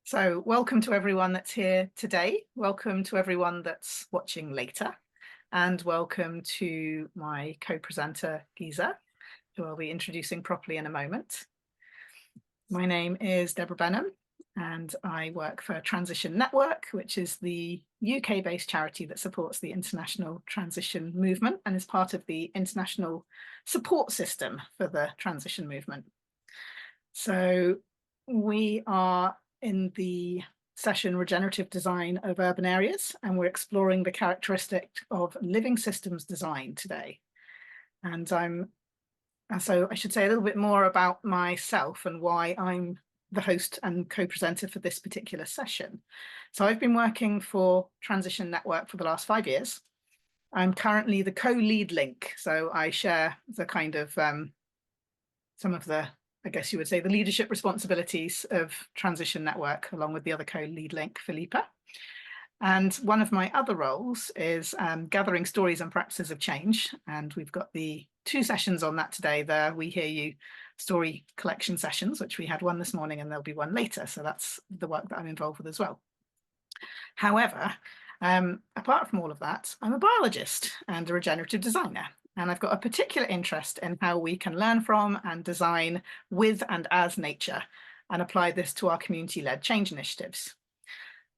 So welcome to everyone that's here today. Welcome to everyone that's watching later. And welcome to my co-presenter, Gesa, who I'll be introducing properly in a moment. My name is Deborah Benham, and I work for Transition Network, which is the UK-based charity that supports the international transition movement and is part of the international support system for the transition movement. So we are in the session Regenerative Design of Urban Areas, and we're exploring the characteristic of living systems design today. And so I should say a little bit more about myself and why I'm the host and co-presenter for this particular session. So I've been working for Transition Network for the last 5 years. I'm currently the co-lead link, so I share the kind of some of the, I guess you would say, the leadership responsibilities of Transition Network, along with the other co-lead link, Philippa. And one of my other roles is gathering stories and practices of change. And we've got the 2 sessions on that today. The We Hear You story collection sessions, which we had one this morning and there'll be one later. So that's the work that I'm involved with as well. However, apart from all of that, I'm a biologist and a regenerative designer. And I've got a particular interest in how we can learn from and design with and as nature and apply this to our community-led change initiatives.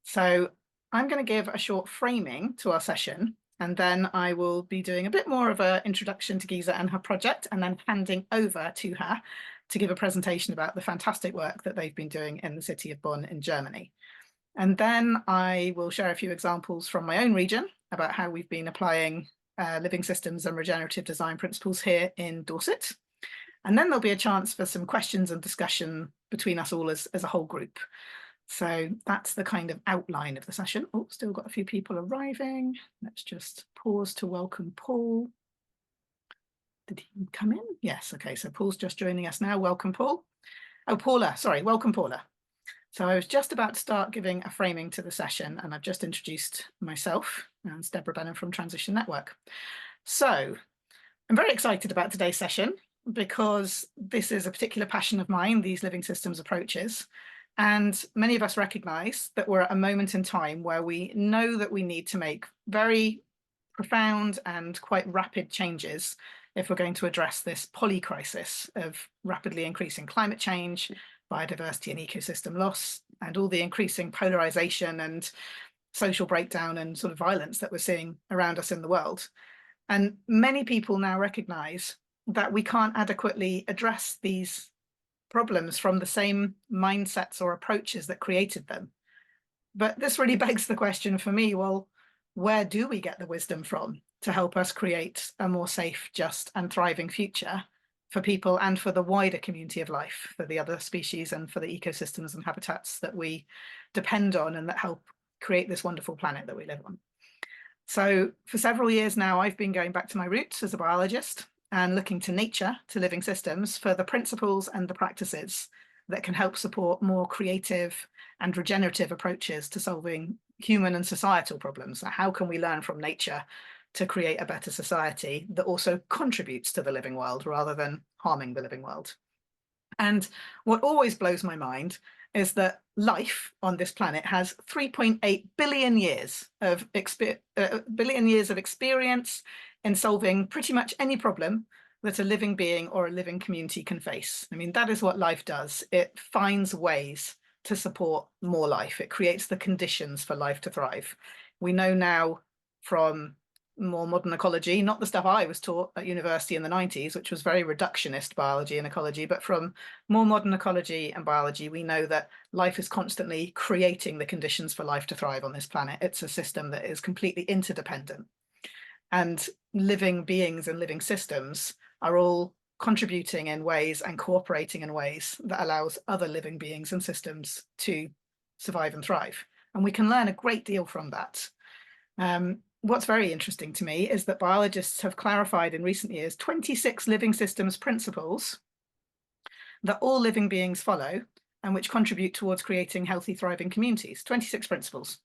So I'm going to give a short framing to our session, and then I will be doing a bit more of an introduction to Gesa and her project, and then handing over to her to give a presentation about the fantastic work that they've been doing in the city of Bonn in Germany. And then I will share a few examples from my own region about how we've been applying living systems and regenerative design principles here in Dorset. And then there'll be a chance for some questions and discussion between us all as a whole group. So that's the kind of outline of the session. Oh, still got a few people arriving. Let's just pause to welcome Paul. Did he come in? Yes, okay, so Paul's just joining us now. Welcome, Paul. Oh, Paula, sorry, welcome, Paula. So I was just about to start giving a framing to the session, and I've just introduced myself, and it's Deborah Benham from Transition Network. So I'm very excited about today's session because this is a particular passion of mine, these living systems approaches. And many of us recognize that we're at a moment in time where we know that we need to make very profound and quite rapid changes if we're going to address this polycrisis of rapidly increasing climate change, biodiversity and ecosystem loss, and all the increasing polarization and social breakdown and sort of violence that we're seeing around us in the world. And many people now recognize that we can't adequately address these problems from the same mindsets or approaches that created them. But this really begs the question for me, well, where do we get the wisdom from to help us create a more safe, just and thriving future for people and for the wider community of life, for the other species and for the ecosystems and habitats that we depend on and that help create this wonderful planet that we live on? So for several years now, I've been going back to my roots as a biologist and looking to nature, to living systems, for the principles and the practices that can help support more creative and regenerative approaches to solving human and societal problems. So how can we learn from nature to create a better society that also contributes to the living world rather than harming the living world? And what always blows my mind is that life on this planet has 3.8 billion years of experience in solving pretty much any problem that a living being or a living community can face. I mean, that is what life does. It finds ways to support more life. It creates the conditions for life to thrive. We know now from more modern ecology, not the stuff I was taught at university in the 90s, which was very reductionist biology and ecology, but from more modern ecology and biology, we know that life is constantly creating the conditions for life to thrive on this planet. It's a system that is completely interdependent. And living beings and living systems are all contributing in ways and cooperating in ways that allows other living beings and systems to survive and thrive. And we can learn a great deal from that. What's very interesting to me is that biologists have clarified in recent years 26 living systems principles that all living beings follow and which contribute towards creating healthy, thriving communities. 26 principles.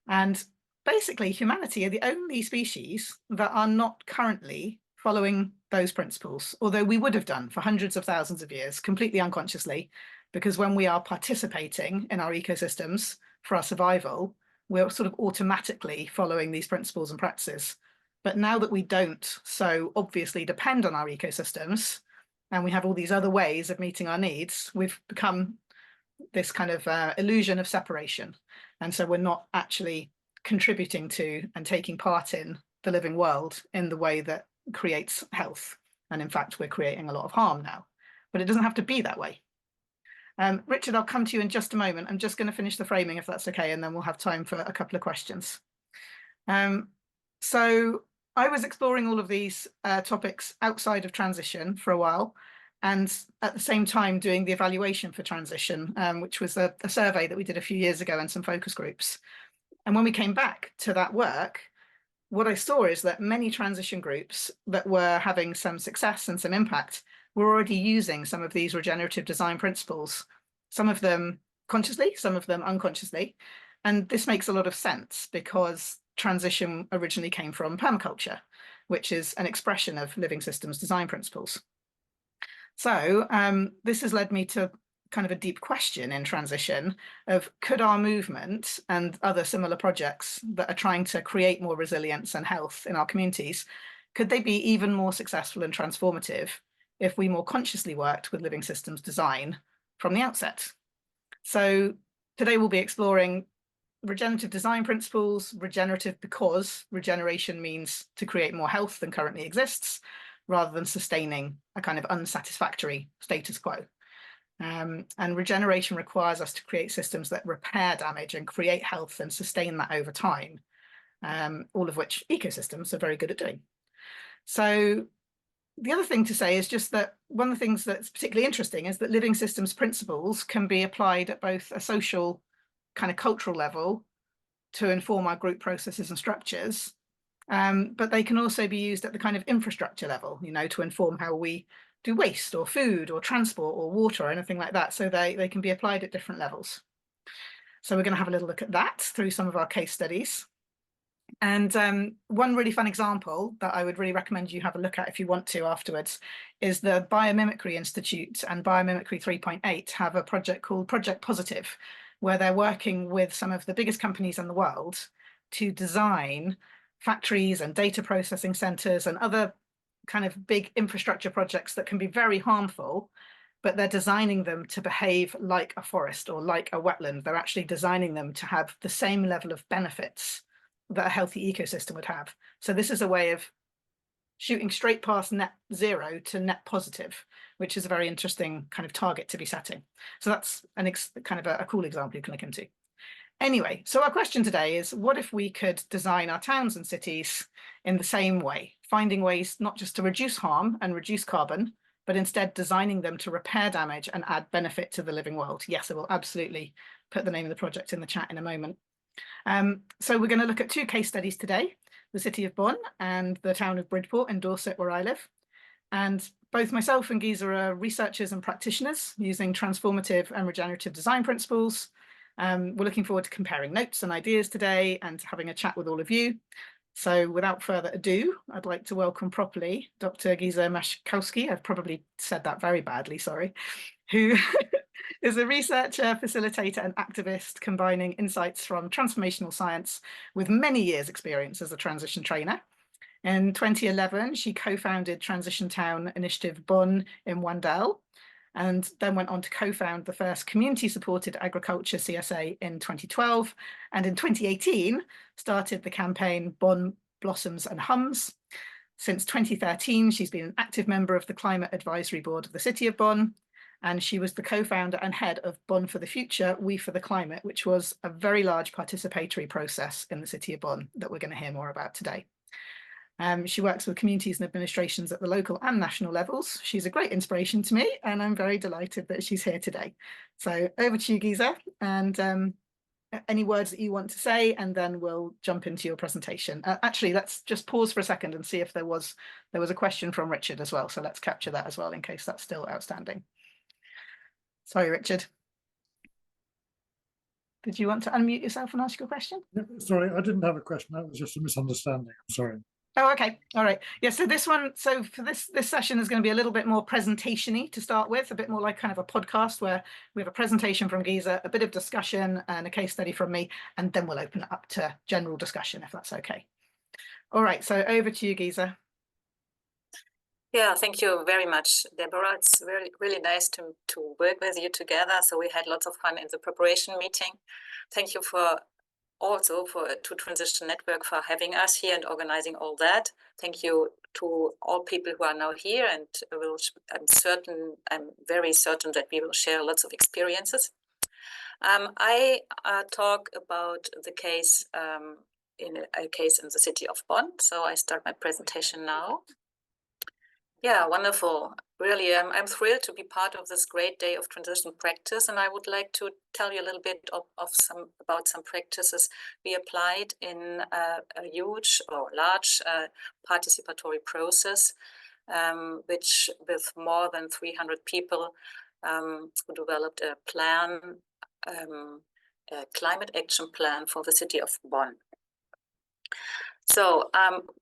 And basically, humanity are the only species that are not currently following those principles, although we would have done for hundreds of thousands of years, completely unconsciously. because when we are participating in our ecosystems for our survival, we're sort of automatically following these principles and practices. But now that we don't so obviously depend on our ecosystems, and we have all these other ways of meeting our needs, we've become this kind of illusion of separation. And so we're not actually contributing to and taking part in the living world in the way that creates health. And in fact, we're creating a lot of harm now. But it doesn't have to be that way. Richard, I'll come to you in just a moment. I'm just going to finish the framing, if that's okay, and then we'll have time for a couple of questions. So I was exploring all of these topics outside of transition for a while, and at the same time doing the evaluation for transition, which was a survey that we did a few years ago and some focus groups. And when we came back to that work, what I saw is that many transition groups that were having some success and some impact were already using some of these regenerative design principles, some of them consciously, some of them unconsciously. And this makes a lot of sense because transition originally came from permaculture, which is an expression of living systems design principles. So this has led me to kind of a deep question in transition of, could our movement and other similar projects that are trying to create more resilience and health in our communities, could they be even more successful and transformative if we more consciously worked with living systems design from the outset? So today we'll be exploring regenerative design principles, regenerative because regeneration means to create more health than currently exists, rather than sustaining a kind of unsatisfactory status quo. And regeneration requires us to create systems that repair damage and create health and sustain that over time, all of which ecosystems are very good at doing. So the other thing to say is just that one of the things that's particularly interesting is that living systems principles can be applied at both a social kind of cultural level to inform our group processes and structures, but they can also be used at the kind of infrastructure level, you know, to inform how we do waste or food or transport or water or anything like that. So they can be applied at different levels. So we're going to have a little look at that through some of our case studies. And one really fun example that I would really recommend you have a look at if you want to afterwards is the Biomimicry Institute and Biomimicry 3.8 have a project called Project Positive, where they're working with some of the biggest companies in the world to design factories and data processing centers and other kind of big infrastructure projects that can be very harmful, but they're designing them to behave like a forest or like a wetland. They're actually designing them to have the same level of benefits that a healthy ecosystem would have. So this is a way of shooting straight past net zero to net positive, which is a very interesting kind of target to be setting. So that's kind of a cool example you can look into. Anyway, so our question today is, what if we could design our towns and cities in the same way, finding ways not just to reduce harm and reduce carbon, but instead designing them to repair damage and add benefit to the living world? Yes, I will absolutely put the name of the project in the chat in a moment. So we're going to look at two case studies today, the city of Bonn and the town of Bridport in Dorset, where I live. And both myself and Gesa are researchers and practitioners using transformative and regenerative design principles. We're looking forward to comparing notes and ideas today and having a chat with all of you. So without further ado, I'd like to welcome properly Dr. Gesa Maszkowski. I've probably said that very badly, sorry, who is a researcher, facilitator, and activist combining insights from transformational science with many years' experience as a transition trainer. In 2011, she co-founded Transition Town Initiative Bonn in Wandel, and then went on to co-found the first community-supported agriculture CSA in 2012, and in 2018 started the campaign Bonn Blossoms and Hums. Since 2013, she's been an active member of the Climate Advisory Board of the City of Bonn, and she was the co-founder and head of Bonn for the Future, We for the Climate, which was a very large participatory process in the City of Bonn that we're going to hear more about today. She works with communities and administrations at the local and national levels. She's a great inspiration to me, and I'm very delighted that she's here today. So over to you, Gesa, and any words that you want to say, and then we'll jump into your presentation. Actually, let's just pause for a second and see if there was a question from Richard as well. So let's capture that as well in case that's still outstanding. Sorry, Richard. Did you want to unmute yourself and ask your question? Sorry, I didn't have a question. That was just a misunderstanding. I'm sorry. Oh, okay. All right. Yeah. So this one, so for this session is going to be a little bit more presentation-y to start with, a bit more like kind of a podcast where we have a presentation from Gesa, a bit of discussion and a case study from me, and then we'll open it up to general discussion if that's okay. All right. So over to you, Gesa. Yeah, thank you very much, Deborah. It's really nice to work with you together. So we had lots of fun in the preparation meeting. Thank you to Transition Network for having us here and organizing all that. Thank you to all people who are now here, and I'm very certain that we will share lots of experiences. I talk about the case in a case in the city of Bonn. So I start my presentation now. Yeah, wonderful. Really, I'm thrilled to be part of this great day of transition practice, and I would like to tell you a little bit about some practices we applied in a huge or large participatory process, which with more than 300 people who developed a plan, a climate action plan for the city of Bonn. So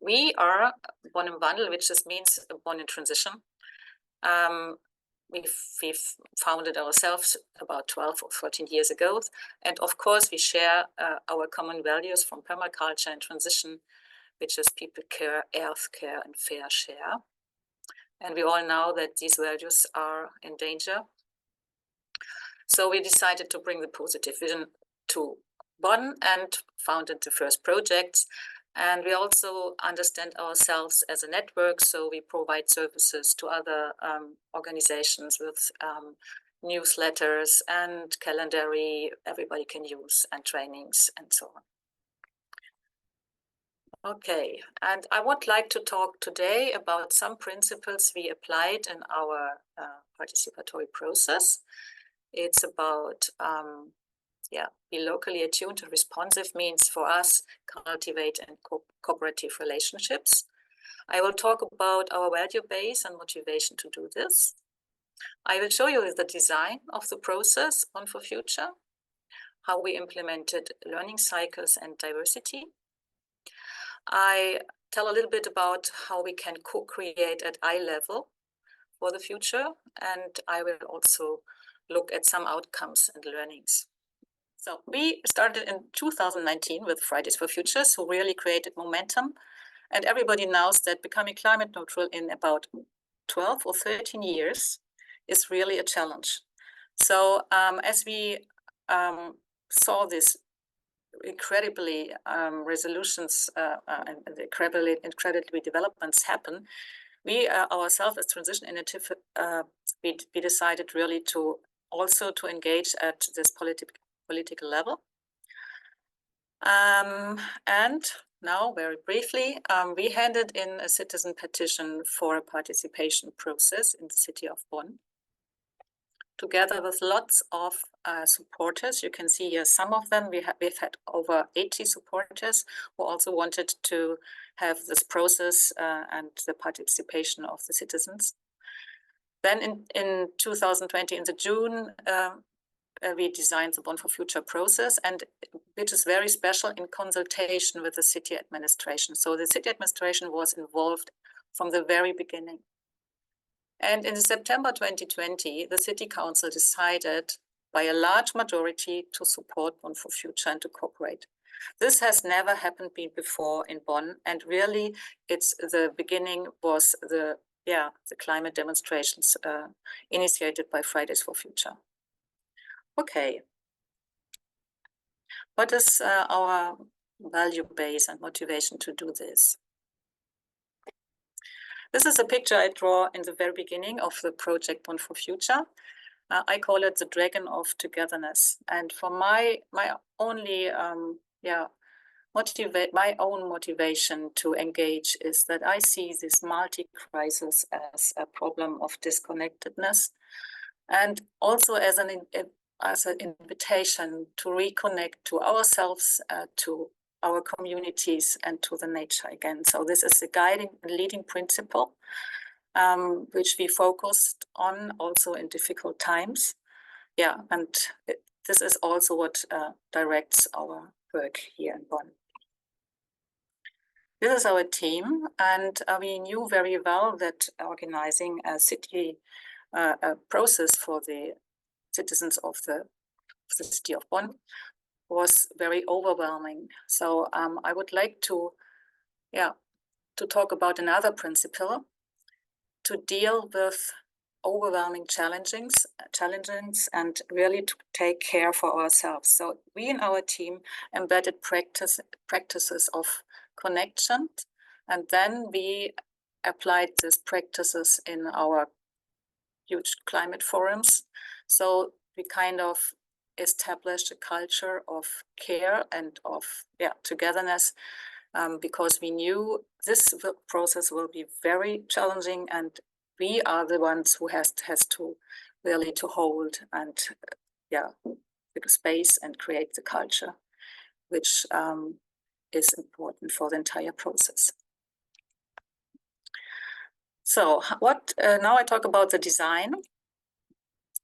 we are Bonn im Wandel, which just means Bonn in transition. We've founded ourselves about 12 or 14 years ago. And of course, we share our common values from permaculture and transition, which is people care, earth care, and fair share. And we all know that these values are in danger. So we decided to bring the positive vision to Bonn and founded the first projects. And we also understand ourselves as a network, so we provide services to other organizations with newsletters and calendary everybody can use, and trainings and so on. Okay, and I would like to talk today about some principles we applied in our participatory process. It's about be locally attuned and responsive means for us cultivate and cooperative relationships. I will talk about our value base and motivation to do this. I will show you the design of the process Bonn for Future, how we implemented learning cycles and diversity. I tell a little bit about how we can co-create at eye level for the future, and I will also look at some outcomes and learnings. So we started in 2019 with Fridays for Futures, who really created momentum. And everybody knows that becoming climate neutral in about 12 or 13 years is really a challenge. So as we saw this incredibly resolutions and incredibly developments happen, we ourselves as Transition Initiative, we decided really to also to engage at this political level. And now, very briefly, we handed in a citizen petition for a participation process in the city of Bonn, together with lots of supporters. You can see here some of them. We've had over 80 supporters who also wanted to have this process and the participation of the citizens. Then in 2020, in the June, we designed the Bonn for Future process, and which is very special in consultation with the city administration. So the city administration was involved from the very beginning. And in September 2020, the city council decided by a large majority to support Bonn for Future and to cooperate. This has never happened before in Bonn, and really it's the beginning was the climate demonstrations initiated by Fridays for Future. Okay, what is our value base and motivation to do this? This is a picture I draw in the very beginning of the project Bonn for Future. I call it the dragon of togetherness. And for my only my own motivation to engage is that I see this multi-crisis as a problem of disconnectedness, and also as an invitation to reconnect to ourselves, to our communities, and to the nature again. So this is the guiding and leading principle, which we focused on also in difficult times. Yeah, and this is also what directs our work here in Bonn. This is our team, and we knew very well that organizing a city a process for the citizens of the city of Bonn was very overwhelming. So I would like to talk about another principle to deal with overwhelming challenges and really to take care for ourselves. So we in our team embedded practices of connection, and then we applied these practices in our huge climate forums. So we kind of established a culture of care and of togetherness, because we knew this process will be very challenging, and we are the ones who has to really to hold and the space and create the culture, which is important for the entire process. So what now I talk about the design.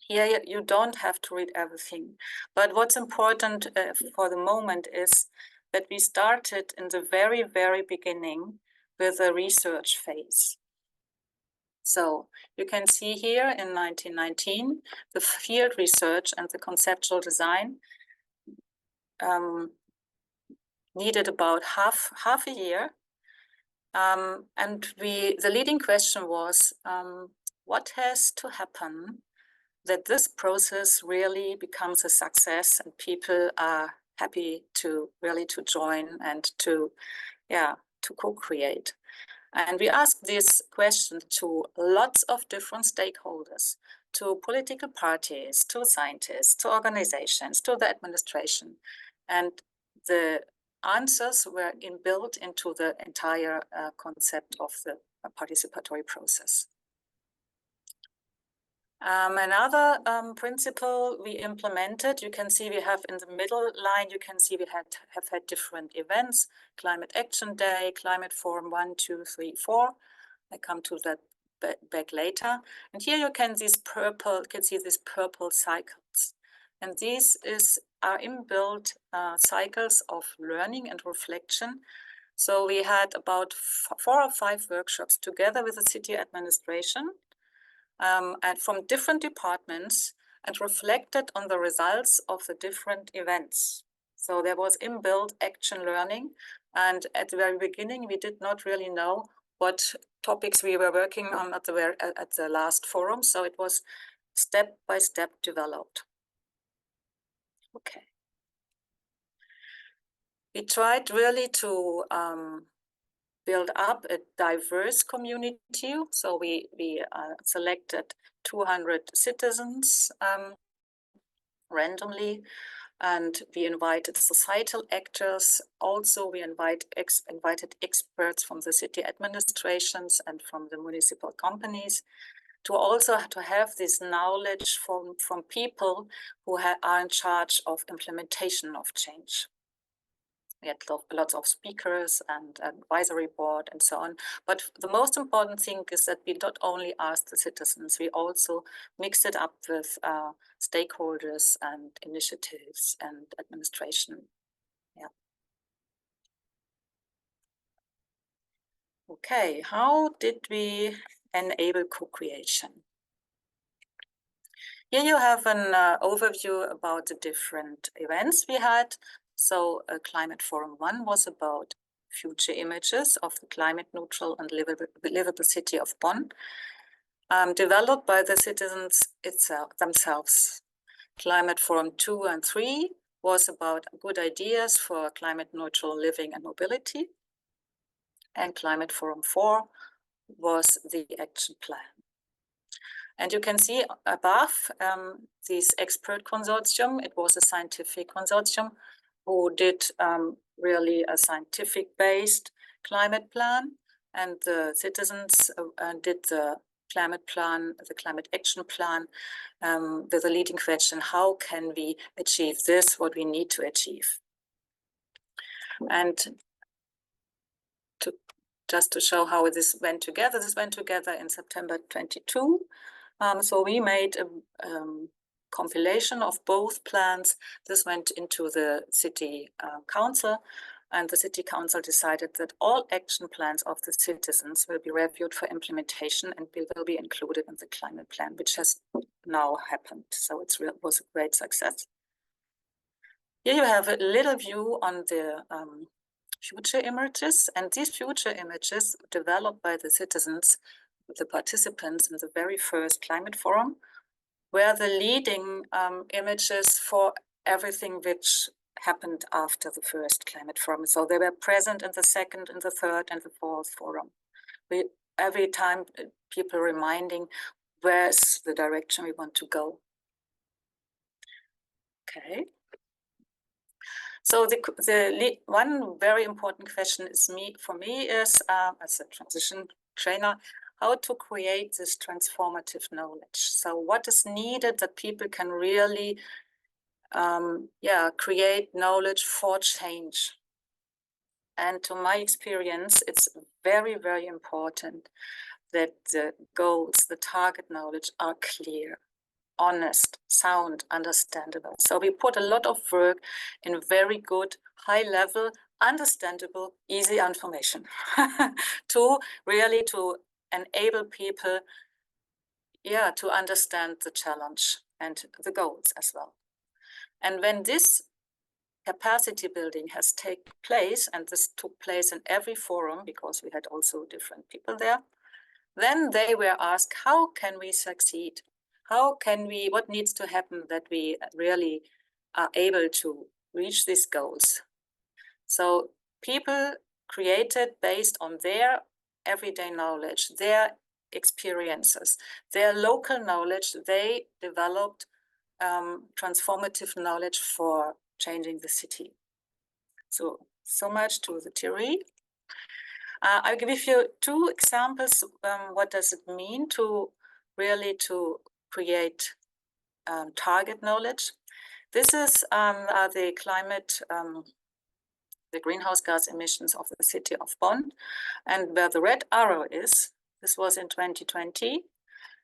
Here you don't have to read everything, but what's important for the moment is that we started in the very, very beginning with a research phase. So you can see here in 1919, the field research and the conceptual design needed about half a year. And the leading question was, what has to happen that this process really becomes a success and people are happy to really to join and to co-create. And we asked this question to lots of different stakeholders, to political parties, to scientists, to organizations, to the administration. And the answers were inbuilt into the entire concept of the participatory process. Another principle we implemented, you can see we have in the middle line, you can see we have had different events: Climate Action Day, Climate Forum 1, 2, 3, 4. I come to that back later. And here you can see these purple cycles. And these are inbuilt cycles of learning and reflection. So we had about 4 or 5 workshops together with the city administration, and from different departments, and reflected on the results of the different events. So there was inbuilt action learning, and at the very beginning we did not really know what topics we were working on at the last forum, so it was step by step developed. Okay. We tried really to build up a diverse community. So we selected 200 citizens randomly, and we invited societal actors. Also, we invited experts from the city administrations and from the municipal companies to have this knowledge from people who are in charge of implementation of change. We had lots of speakers and advisory board and so on. But the most important thing is that we not only asked the citizens, we also mixed it up with stakeholders and initiatives and administration. Yeah. Okay, how did we enable co-creation? Here you have an overview about the different events we had. So Climate Forum 1 was about future images of the climate neutral and livable city of Bonn, developed by the citizens themselves. Climate Forum 2 and 3 was about good ideas for climate neutral living and mobility. And Climate Forum 4 was the action plan. And you can see above this expert consortium, it was a scientific consortium who did really a scientific-based climate plan, and the citizens did the climate plan, the climate action plan, with a leading question: how can we achieve this, what we need to achieve? And just to show how this went together in September 22. So we made a compilation of both plans. This went into the city council, And the city council decided that all action plans of the citizens will be reviewed for implementation and will be included in the climate plan, which has now happened. So it was a great success. Here you have a little view on the future images, and these future images developed by the citizens, the participants in the very first climate forum, were the leading images for everything which happened after the first climate forum. So they were present in the second and the third and the fourth forum. Every time people reminding where's the direction we want to go. Okay. So the one very important question for me is, as a transition trainer, how to create this transformative knowledge. So what is needed that people can really create knowledge for change. And to my experience, it's very, very important that the goals, the target knowledge are clear, honest, sound, understandable. So we put a lot of work in very good, high level, understandable, easy information to enable people to understand the challenge and the goals as well. And when this capacity building has taken place, and this took place in every forum because we had also different people there, then they were asked, how can we succeed? What needs to happen that we really are able to reach these goals? So people created based on their everyday knowledge, their experiences, their local knowledge, they developed transformative knowledge for changing the city. So much to the theory. I'll give you two examples. What does it mean to create target knowledge? This is the climate, the greenhouse gas emissions of the city of Bonn, and where the red arrow is, this was in 2020.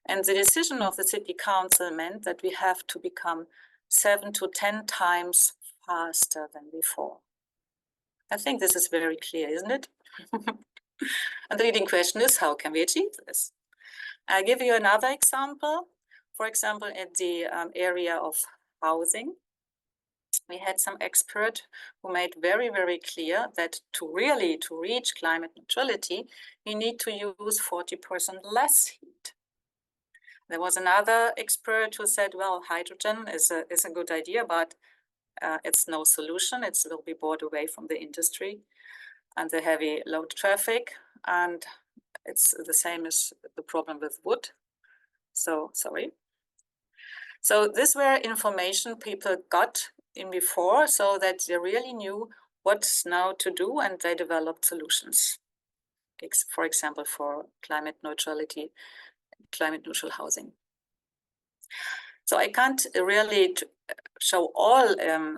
And the decision of the city council meant that we have to become 7 to 10 times faster than before. I think this is very clear, isn't it? And the leading question is, how can we achieve this? I'll give you another example. For example, in the area of housing, we had some expert who made very, very clear that to reach climate neutrality, we need to use 40% less heat. There was another expert who said, well, hydrogen is a good idea, but it's no solution. It will be bought away from the industry and the heavy load traffic. And it's the same as the problem with wood. So, sorry. So this were information people got in before so that they really knew what's now to do, and they developed solutions. For example, for climate neutrality, climate neutral housing. So I can't really show all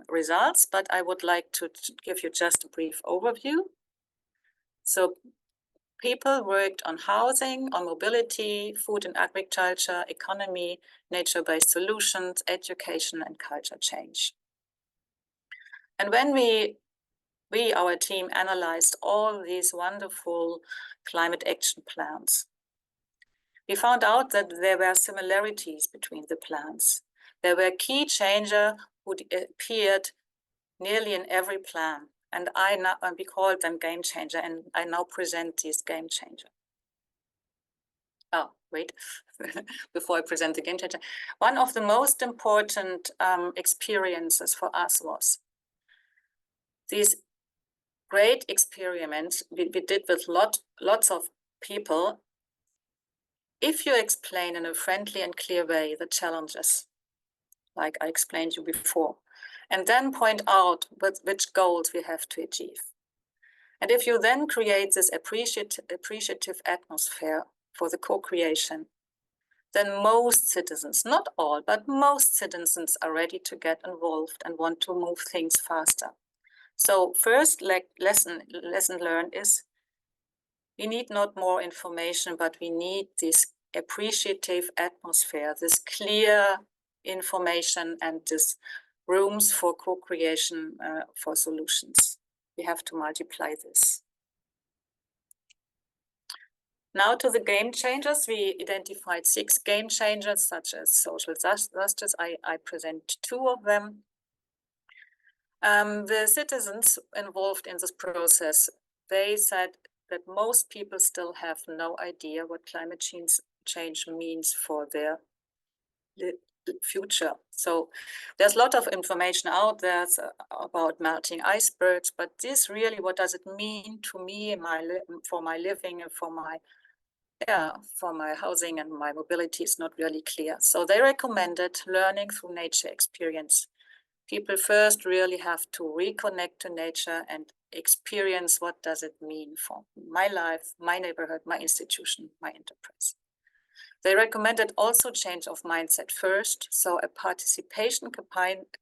results, but I would like to give you just a brief overview. So people worked on housing, on mobility, food and agriculture, economy, nature-based solutions, education, and culture change. And when our team analyzed all these wonderful climate action plans, we found out that there were similarities between the plans. There were key changers who appeared nearly in every plan. And we called them game changer, and I now present these game changer. Oh, wait, before I present the game changer. One of the most important experiences for us was these great experiments we did with lots of people. If you explain in a friendly and clear way the challenges, like I explained you before, and then point out which goals we have to achieve. And if you then create this appreciative atmosphere for the co-creation, then most citizens, not all, but most citizens are ready to get involved and want to move things faster. So first lesson learned is we need not more information, but we need this appreciative atmosphere, this clear information and this rooms for co-creation for solutions. we have to multiply this. Now to the game changers. We identified 6 game changers, such as social justice. I present 2 of them. The citizens involved in this process, they said that most people still have no idea what climate change means for their future. So there's a lot of information out there about melting icebergs, but this really, what does it mean to me, for my living and for my housing and my mobility is not really clear. So they recommended learning through nature experience. People first really have to reconnect to nature and experience what does it mean for my life, my neighborhood, my institution, my enterprise. They recommended also change of mindset first, so a participation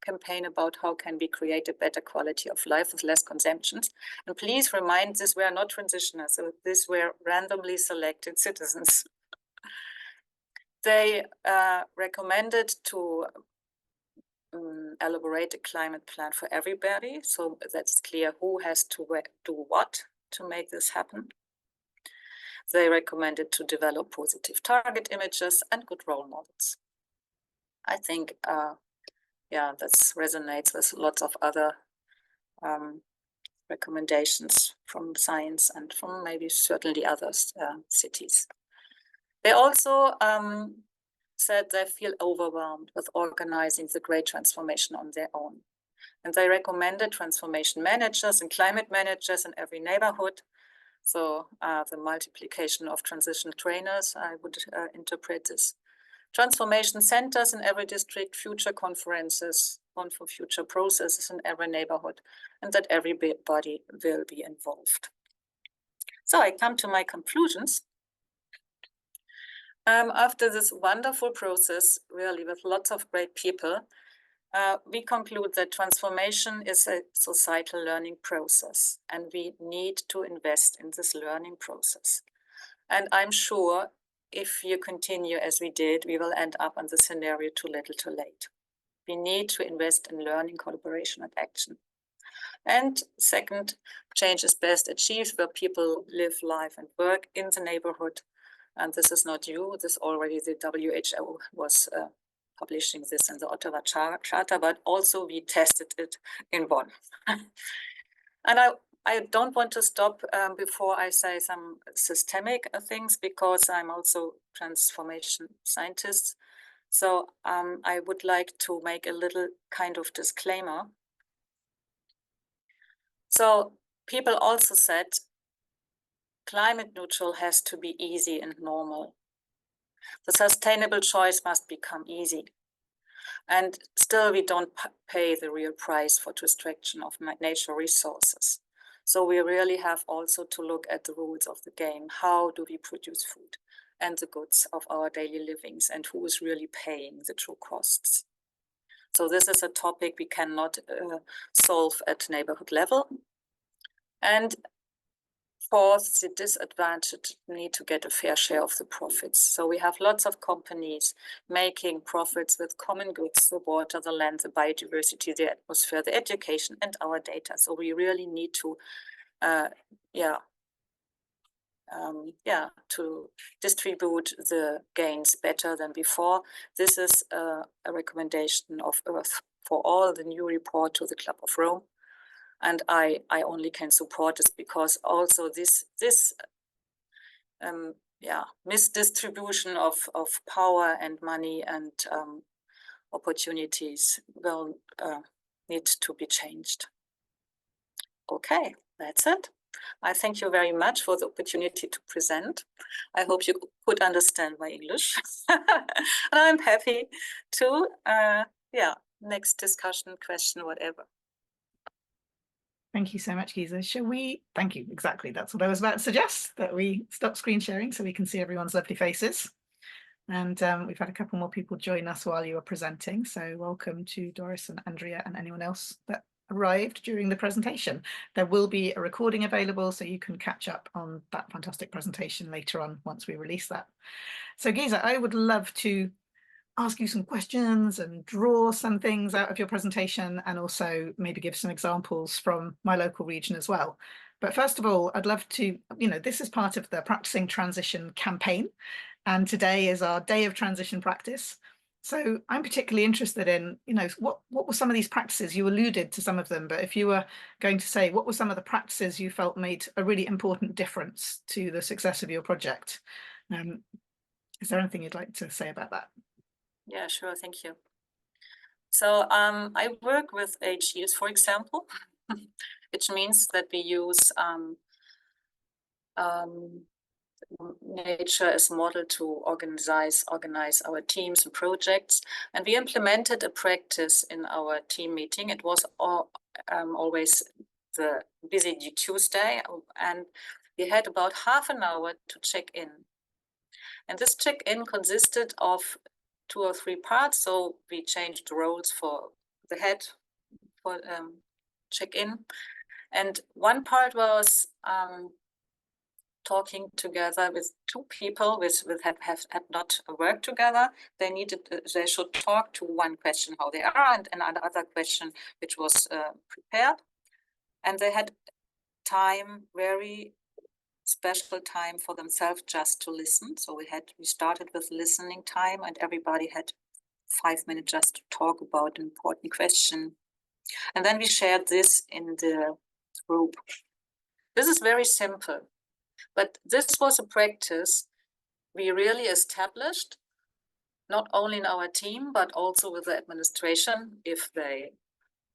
campaign about how can we create a better quality of life with less consumptions. And please remind, these were not transitioners, so these were randomly selected citizens. They recommended to elaborate a climate plan for everybody, so that's clear who has to do what to make this happen. They recommended to develop positive target images and good role models. I think, that resonates with lots of other recommendations from science and from maybe certainly other cities. They also said they feel overwhelmed with organizing the great transformation on their own. And they recommended transformation managers and climate managers in every neighborhood. So the multiplication of transition trainers, I would interpret this. Transformation centers in every district, future conferences, on for future processes in every neighborhood, and that everybody will be involved. So I come to my conclusions. After this wonderful process, really with lots of great people, we conclude that transformation is a societal learning process, and we need to invest in this learning process. And I'm sure if you continue as we did, we will end up on the scenario too little too late. We need to invest in learning, collaboration, and action. And second, change is best achieved where people live, live, and work in the neighborhood. And this is not you, this already the WHO was publishing this in the Ottawa Charter, but also we tested it in Bonn. And I don't want to stop before I say some systemic things, because I'm also transformation scientist. So I would like to make a little kind of disclaimer. So people also said climate neutral has to be easy and normal. The sustainable choice must become easy. And still we don't pay the real price for destruction of natural resources. So we really have also to look at the rules of the game. How do we produce food and the goods of our daily livings, and who is really paying the true costs? So this is a topic we cannot solve at neighborhood level. And fourth, the disadvantaged need to get a fair share of the profits. So we have lots of companies making profits with common goods, the water, the land, the biodiversity, the atmosphere, the education, and our data. So we really need to, to distribute the gains better than before. This is a recommendation of Earth for All, the new report to the Club of Rome. And I only can support this, because also this misdistribution of power and money and opportunities will need to be changed. Okay, that's it. I thank you very much for the opportunity to present. I hope you could understand my English. And I'm happy to, next discussion, question, whatever. Thank you so much, Gesa. Shall we? Thank you. Exactly. That's what I was about to suggest, that we stop screen sharing so we can see everyone's lovely faces. And we've had a couple more people join us while you were presenting. So welcome to Doris and Andrea and anyone else that arrived during the presentation. There will be a recording available, so you can catch up on that fantastic presentation later on once we release that. So Gesa, I would love to ask you some questions and draw some things out of your presentation, and also maybe give some examples from my local region as well. But first of all, I'd love to, this is part of the Practicing Transition campaign, and today is our day of transition practice. So I'm particularly interested in, what were some of these practices? You alluded to some of them, but if you were going to say, what were some of the practices you felt made a really important difference to the success of your project? Is there anything you'd like to say about that? Yeah, sure. Thank you. So I work with HEs, for example, which means that we use nature as a model to organize our teams and projects. And we implemented a practice in our team meeting. It was always the busy Tuesday, and we had about half an hour to check in. And this check-in consisted of 2 or 3 parts. So we changed roles for the head for check-in. And one part was talking together with 2 people with had not worked together. They should talk to one question how they are, and another question which was prepared. And they had time, very special time for themselves just to listen. So we started with listening time, and everybody had 5 minutes just to talk about an important question. And then we shared this in the group. This is very simple, but this was a practice we really established, not only in our team, but also with the administration, if they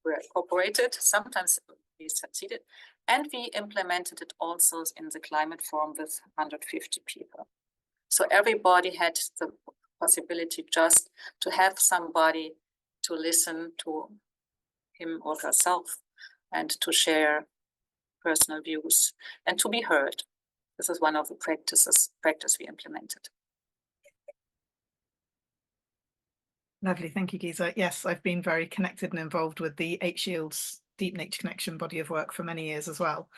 were cooperated. Sometimes we succeeded. And we implemented it also in the climate forum with 150 people. So everybody had the possibility just to have somebody to listen to him or herself and to share personal views and to be heard. This is one of the practice we implemented. Lovely, thank you, Gesa. Yes, I've been very connected and involved with the H-Shields Deep Nature Connection body of work for many years as well.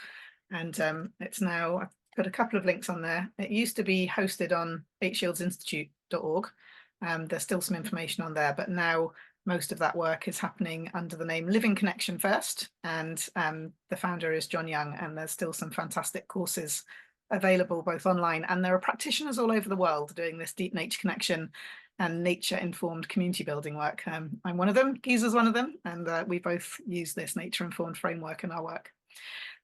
And it's now, I've put a couple of links on there. It used to be hosted on hshieldsinstitute.org. There's still some information on there, but now most of that work is happening under the name Living Connection First. And the founder is John Young, and there's still some fantastic courses available both online, and there are practitioners all over the world doing this deep nature connection and nature-informed community building work. I'm one of them, Gesa's one of them, and we both use this nature-informed framework in our work.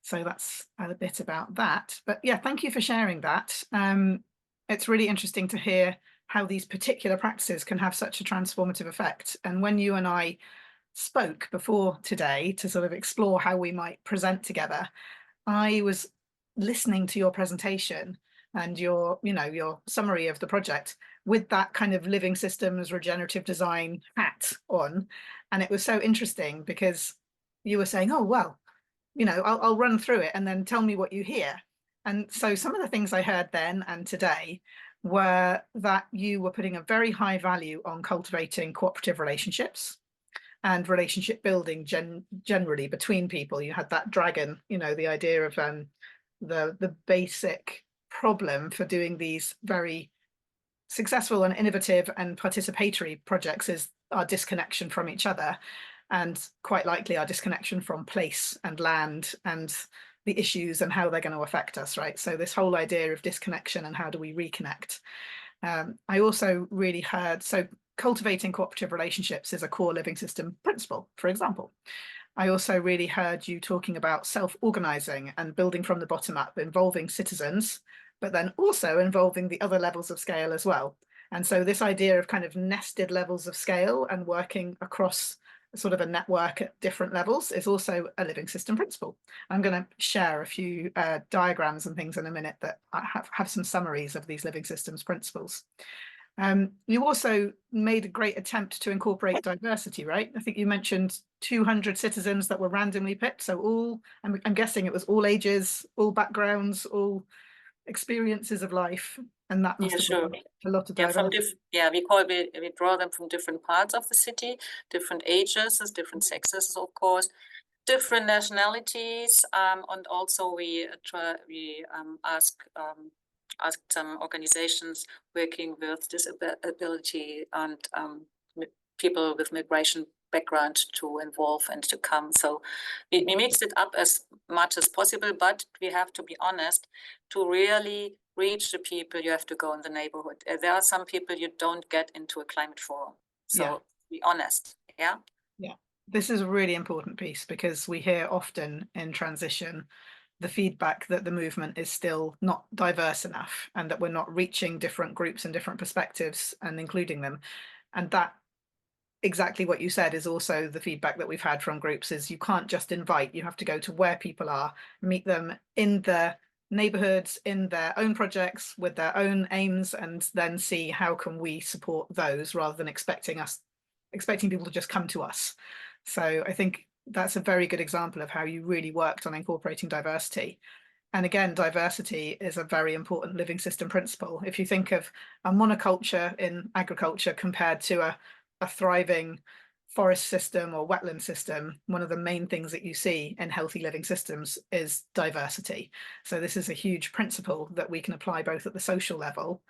So that's a bit about that. But yeah, thank you for sharing that. It's really interesting to hear how these particular practices can have such a transformative effect. And when you and I spoke before today to sort of explore how we might present together, I was listening to your presentation and your summary of the project with that kind of living systems regenerative design hat on. And it was so interesting because you were saying, oh, well, I'll run through it and then tell me what you hear. And so some of the things I heard then and today were that you were putting a very high value on cultivating cooperative relationships and relationship building generally between people. You had that dragon, the idea of the basic problem for doing these very successful and innovative and participatory projects is our disconnection from each other, and quite likely our disconnection from place and land and the issues and how they're going to affect us, right? So this whole idea of disconnection and how do we reconnect. I also really heard, so cultivating cooperative relationships is a core living system principle, for example. I also really heard you talking about self-organizing and building from the bottom up, involving citizens, but then also involving the other levels of scale as well. And so this idea of kind of nested levels of scale and working across sort of a network at different levels is also a living system principle. I'm going to share a few diagrams and things in a minute that have some summaries of these living systems principles. You also made a great attempt to incorporate diversity, right? I think you mentioned 200 citizens that were randomly picked. So all, I'm guessing it was all ages, all backgrounds, all experiences of life. And that must have been a lot of diversity. We draw them from different parts of the city, different ages, different sexes, of course, different nationalities, and also we ask asked some organizations working with disability and people with migration background to involve and to come. So we mixed it up as much as possible, but we have to be honest, to really reach the people, you have to go in the neighborhood. There are some people you don't get into a climate forum. So be honest, yeah? Yeah, this is a really important piece because we hear often in transition the feedback that the movement is still not diverse enough and that we're not reaching different groups and different perspectives and including them. And that, exactly what you said, is also the feedback that we've had from groups, is you can't just invite, you have to go to where people are, meet them in their neighborhoods, in their own projects, with their own aims, and then see how can we support those rather than expecting people to just come to us. So I think that's a very good example of how you really worked on incorporating diversity. And again, diversity is a very important living system principle. If you think of a monoculture in agriculture compared to a thriving forest system or wetland system, one of the main things that you see in healthy living systems is diversity. So this is a huge principle that we can apply both at the social level,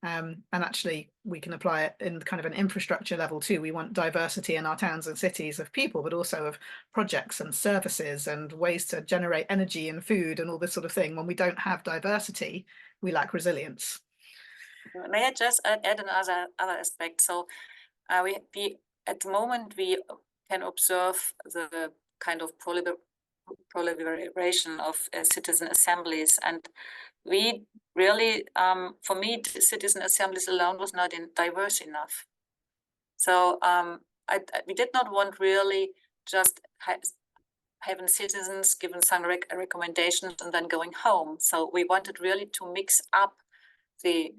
and actually we can apply it in kind of an infrastructure level too. We want diversity in our towns and cities of people, but also of projects and services and ways to generate energy and food and all this sort of thing. When we don't have diversity, we lack resilience. May I just add another aspect? So we at the moment we can observe the kind of proliferation of citizen assemblies, and we really, for me, citizen assemblies alone was not diverse enough. So we did not want really just having citizens given some recommendations and then going home. So we wanted really to mix up the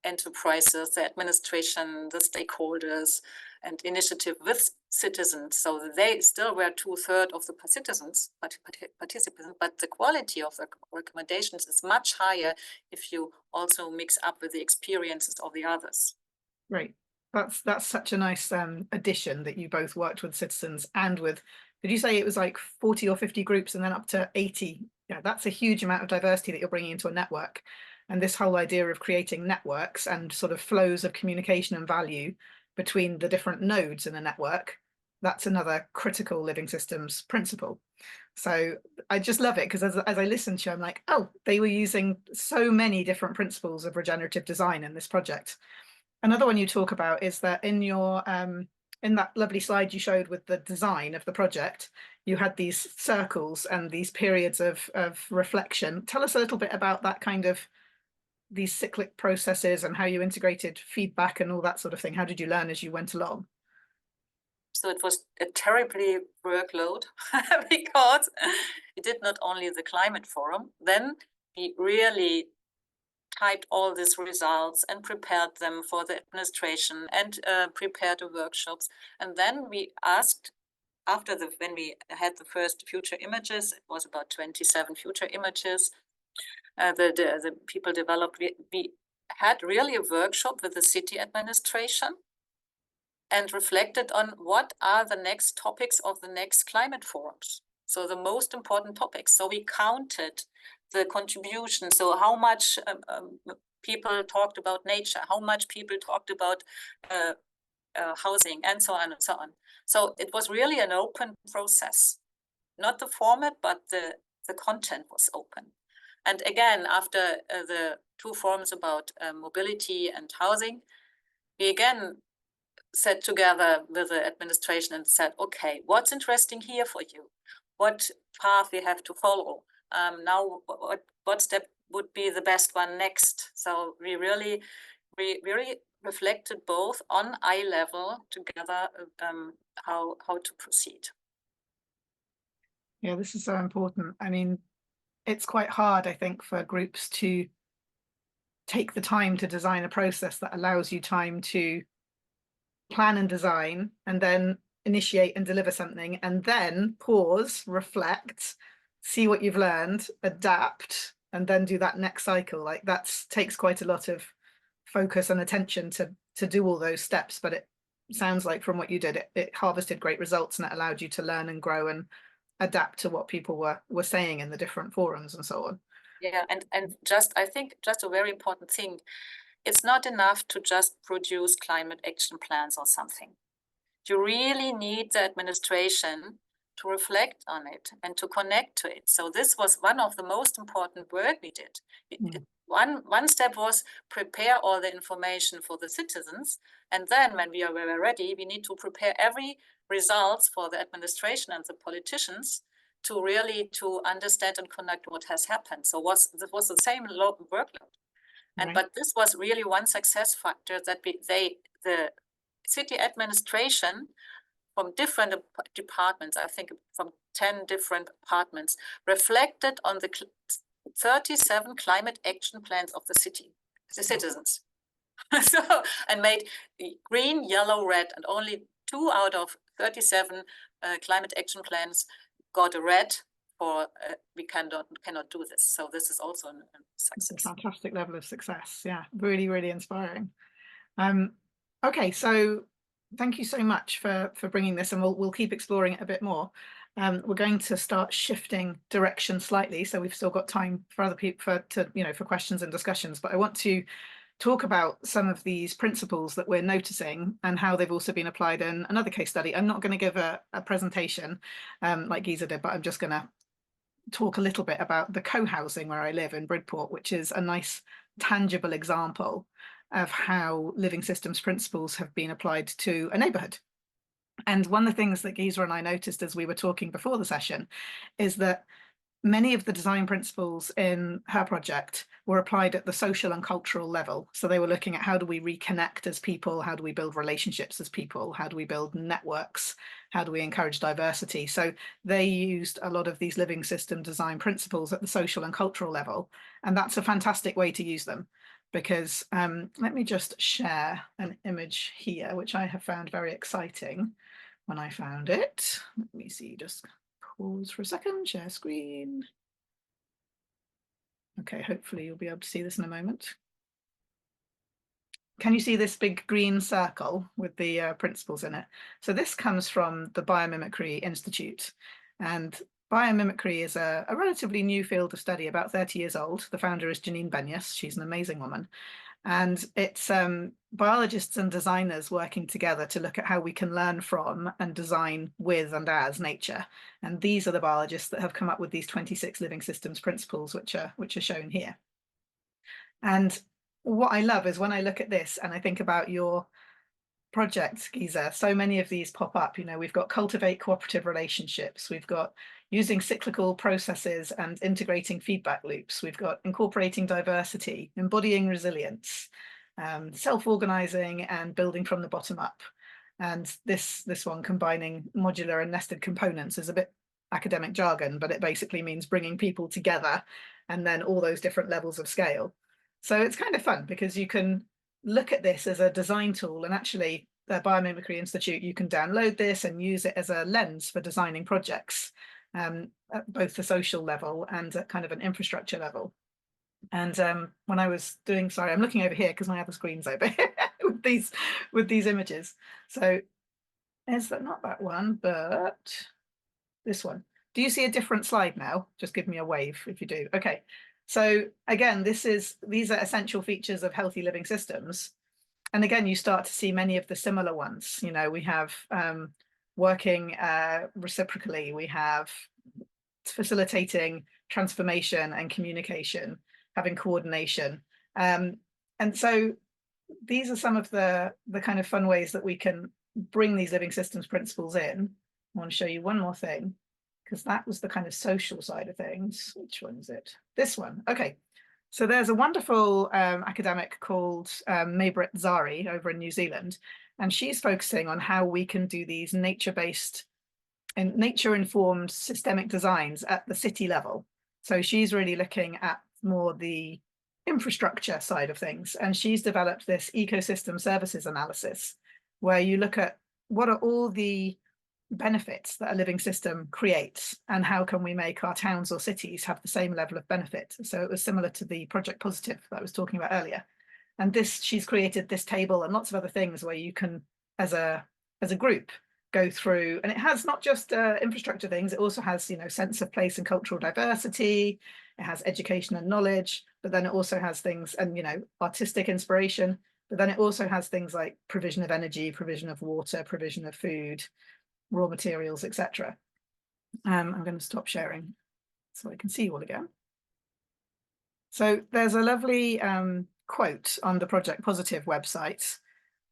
enterprises, the administration, the stakeholders, and initiative with citizens. So they still were 2/3 of the participants, but the quality of the recommendations is much higher if you also mix up with the experiences of the others. Great. That's such a nice addition that you both worked with citizens and with, did you say it was like 40 or 50 groups and then up to 80? Yeah, that's a huge amount of diversity that you're bringing into a network. And this whole idea of creating networks and sort of flows of communication and value between the different nodes in a network, that's another critical living systems principle. So I just love it because as I listen to you, I'm like, oh, they were using so many different principles of regenerative design in this project. Another one you talk about is that in your in that lovely slide you showed with the design of the project, you had these circles and these periods of reflection. Tell us a little bit about that kind of, these cyclic processes and how you integrated feedback and all that sort of thing. How did you learn as you went along? So it was a terribly workload because we did not only the climate forum, then we really typed all these results and prepared them for the administration and prepared the workshops. And then we asked, when we had the first future images, it was about 27 future images, the people developed, we had really a workshop with the city administration and reflected on what are the next topics of the next climate forums. So the most important topics. So we counted the contribution. So how much people talked about nature, how much people talked about housing, and so on and so on. So it was really an open process, not the format, but the content was open. And again, after the two forums about mobility and housing, we again sat together with the administration and said, okay, what's interesting here for you? What path we have to follow? Now, what step would be the best one next? So we really reflected both on eye level together how to proceed. Yeah, this is so important. I mean, it's quite hard, I think, for groups to take the time to design a process that allows you time to plan and design and then initiate and deliver something and then pause, reflect, see what you've learned, adapt, and then do that next cycle. Like that takes quite a lot of focus and attention to do all those steps, but it sounds like from what you did, it harvested great results and it allowed you to learn and grow and adapt to what people were saying in the different forums and so on. Yeah, and just, I think, just a very important thing, it's not enough to just produce climate action plans or something. You really need the administration to reflect on it and to connect to it. So this was one of the most important work we did. One step was prepare all the information for the citizens, and then when we were ready, we need to prepare every results for the administration and the politicians to really to understand and connect what has happened. So this was the same workload. And Right. but this was really one success factor that the city administration from different departments, I think from 10 different departments, reflected on the 37 climate action plans of the city, the citizens. So, and made green, yellow, red, and only 2 out of 37 climate action plans got a red for we cannot do this. So this is also a It's a success. fantastic level of success. Yeah, really, really inspiring. Okay, so thank you so much for bringing this, and we'll keep exploring it a bit more. We're going to start shifting direction slightly, so we've still got time for other people for questions and discussions. But I want to talk about some of these principles that we're noticing and how they've also been applied in another case study. I'm not going to give a presentation like Gesa did, but I'm just going to talk a little bit about the co-housing where I live in Bridport, which is a nice tangible example of how living systems principles have been applied to a neighborhood. And one of the things that Gesa and I noticed as we were talking before the session is that many of the design principles in her project were applied at the social and cultural level. So they were looking at how do we reconnect as people, how do we build relationships as people, how do we build networks, how do we encourage diversity. So they used a lot of these living system design principles at the social and cultural level. And that's a fantastic way to use them, because let me just share an image here, which I have found very exciting when I found it. Let me see, just pause for a second, share screen. Okay, hopefully you'll be able to see this in a moment. Can you see this big green circle with the principles in it? So this comes from the Biomimicry Institute. And biomimicry is a relatively new field of study, about 30 years old. The founder is Janine Benyus. She's an amazing woman. And it's biologists and designers working together to look at how we can learn from and design with and as nature. And these are the biologists that have come up with these 26 living systems principles, which are shown here. And what I love is when I look at this and I think about your project, Gesa, so many of these pop up. You know, we've got cultivate cooperative relationships, we've got using cyclical processes and integrating feedback loops, we've got incorporating diversity, embodying resilience, self-organizing and building from the bottom up. And this one, combining modular and nested components, is a bit academic jargon, but it basically means bringing people together and then all those different levels of scale. So it's kind of fun because you can look at this as a design tool, and actually the Biomimicry Institute, you can download this and use it as a lens for designing projects at both the social level and at kind of an infrastructure level. And when I was doing, sorry, I'm looking over here because my other screen's over here with these images. So is that not that one, but this one? Do you see a different slide now? Just give me a wave if you do. Okay. So again, these are essential features of healthy living systems. And again, you start to see many of the similar ones. You know, we have working reciprocally, we have facilitating transformation and communication, having coordination. And so these are some of the kind of fun ways that we can bring these living systems principles in. I want to show you one more thing, because that was the kind of social side of things. Which one is it? This one. Okay. So there's a wonderful academic called Maybrit Zari over in New Zealand, and she's focusing on how we can do these nature-based and nature-informed systemic designs at the city level. So she's really looking at more the infrastructure side of things, and she's developed this ecosystem services analysis, where you look at what are all the benefits that a living system creates and how can we make our towns or cities have the same level of benefit. So it was similar to the Project Positive that I was talking about earlier. And she's created this table and lots of other things where you can, as a group, go through, and it has not just infrastructure things, it also has, you know, sense of place and cultural diversity, it has education and knowledge, but then it also has things and, artistic inspiration, but then it also has things like provision of energy, provision of water, provision of food, raw materials, etc. I'm going to stop sharing so I can see you all again. So there's a lovely quote on the Project Positive website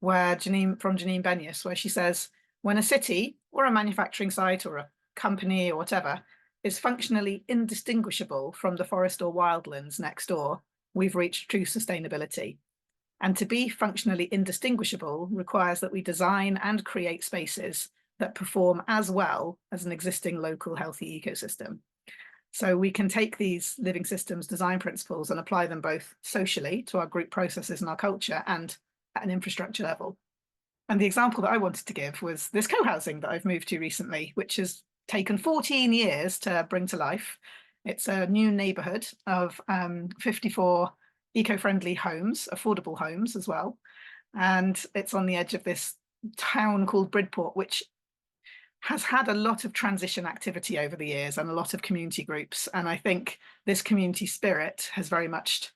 where Janine Benyus, where she says, when a city or a manufacturing site or a company or whatever is functionally indistinguishable from the forest or wildlands next door, we've reached true sustainability. And to be functionally indistinguishable requires that we design and create spaces that perform as well as an existing local healthy ecosystem. So we can take these living systems design principles and apply them both socially to our group processes and our culture and at an infrastructure level. And the example that I wanted to give was this co-housing that I've moved to recently, which has taken 14 years to bring to life. It's a new neighborhood of 54 eco-friendly homes, affordable homes as well. And it's on the edge of this town called Bridport, which has had a lot of transition activity over the years and a lot of community groups. And I think this community spirit has very much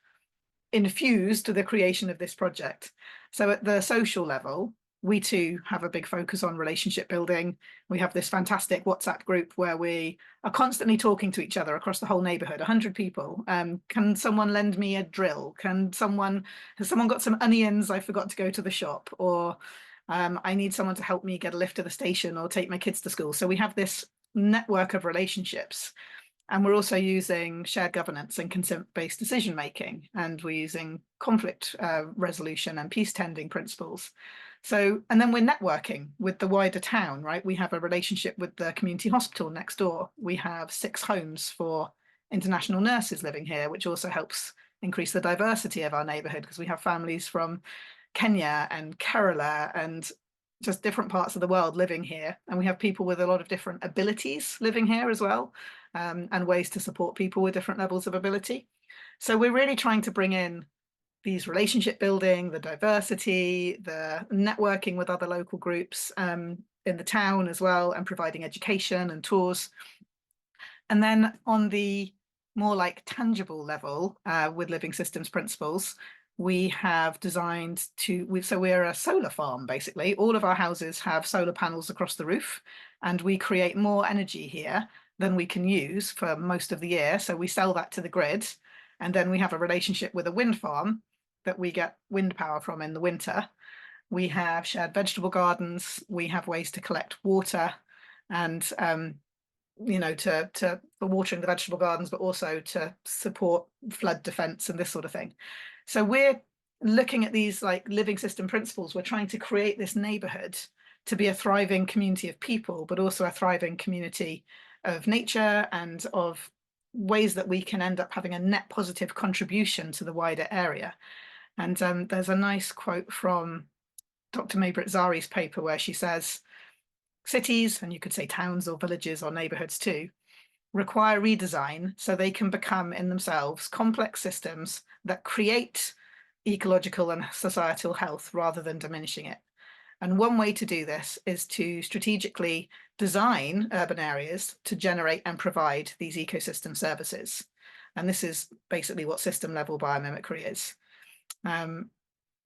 infused the creation of this project. So at the social level, we too have a big focus on relationship building. We have this fantastic WhatsApp group where we are constantly talking to each other across the whole neighborhood, 100 people. Can someone lend me a drill? Has someone got some onions? I forgot to go to the shop, or I need someone to help me get a lift to the station or take my kids to school. So we have this network of relationships. And we're also using shared governance and consent-based decision-making, and we're using conflict resolution and peace tending principles. So, and then we're networking with the wider town, right? We have a relationship with the community hospital next door. We have 6 homes for international nurses living here, which also helps increase the diversity of our neighborhood because we have families from Kenya and Kerala and just different parts of the world living here. And we have people with a lot of different abilities living here as well, and ways to support people with different levels of ability. So we're really trying to bring in these relationship building, the diversity, the networking with other local groups in the town as well, and providing education and tours. And then on the more like tangible level with living systems principles, we have designed so we're a solar farm, basically. All of our houses have solar panels across the roof, and we create more energy here than we can use for most of the year. So we sell that to the grid, and then we have a relationship with a wind farm that we get wind power from in the winter. We have shared vegetable gardens. We have ways to collect water and for watering the vegetable gardens, but also to support flood defense and this sort of thing. So we're looking at these like living system principles. We're trying to create this neighborhood to be a thriving community of people, but also a thriving community of nature and of ways that we can end up having a net positive contribution to the wider area. And there's a nice quote from Dr. Maybrit Zari's paper where she says, cities, and you could say towns or villages or neighborhoods too, require redesign so they can become in themselves complex systems that create ecological and societal health rather than diminishing it. And one way to do this is to strategically design urban areas to generate and provide these ecosystem services. And this is basically what system level biomimicry is.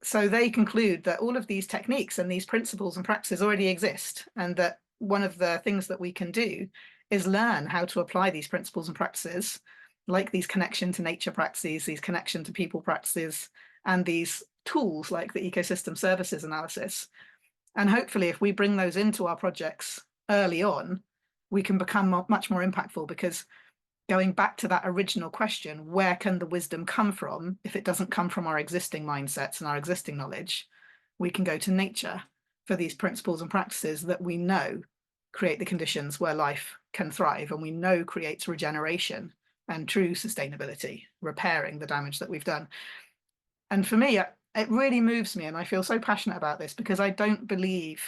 So they conclude that all of these techniques and these principles and practices already exist, and that one of the things that we can do is learn how to apply these principles and practices, like these connection to nature practices, these connection to people practices, and these tools like the ecosystem services analysis. And hopefully, if we bring those into our projects early on, we can become much more impactful, because going back to that original question, where can the wisdom come from? If it doesn't come from our existing mindsets and our existing knowledge, we can go to nature for these principles and practices that we know create the conditions where life can thrive, and we know creates regeneration and true sustainability, repairing the damage that we've done. And for me, it really moves me, and I feel so passionate about this because I don't believe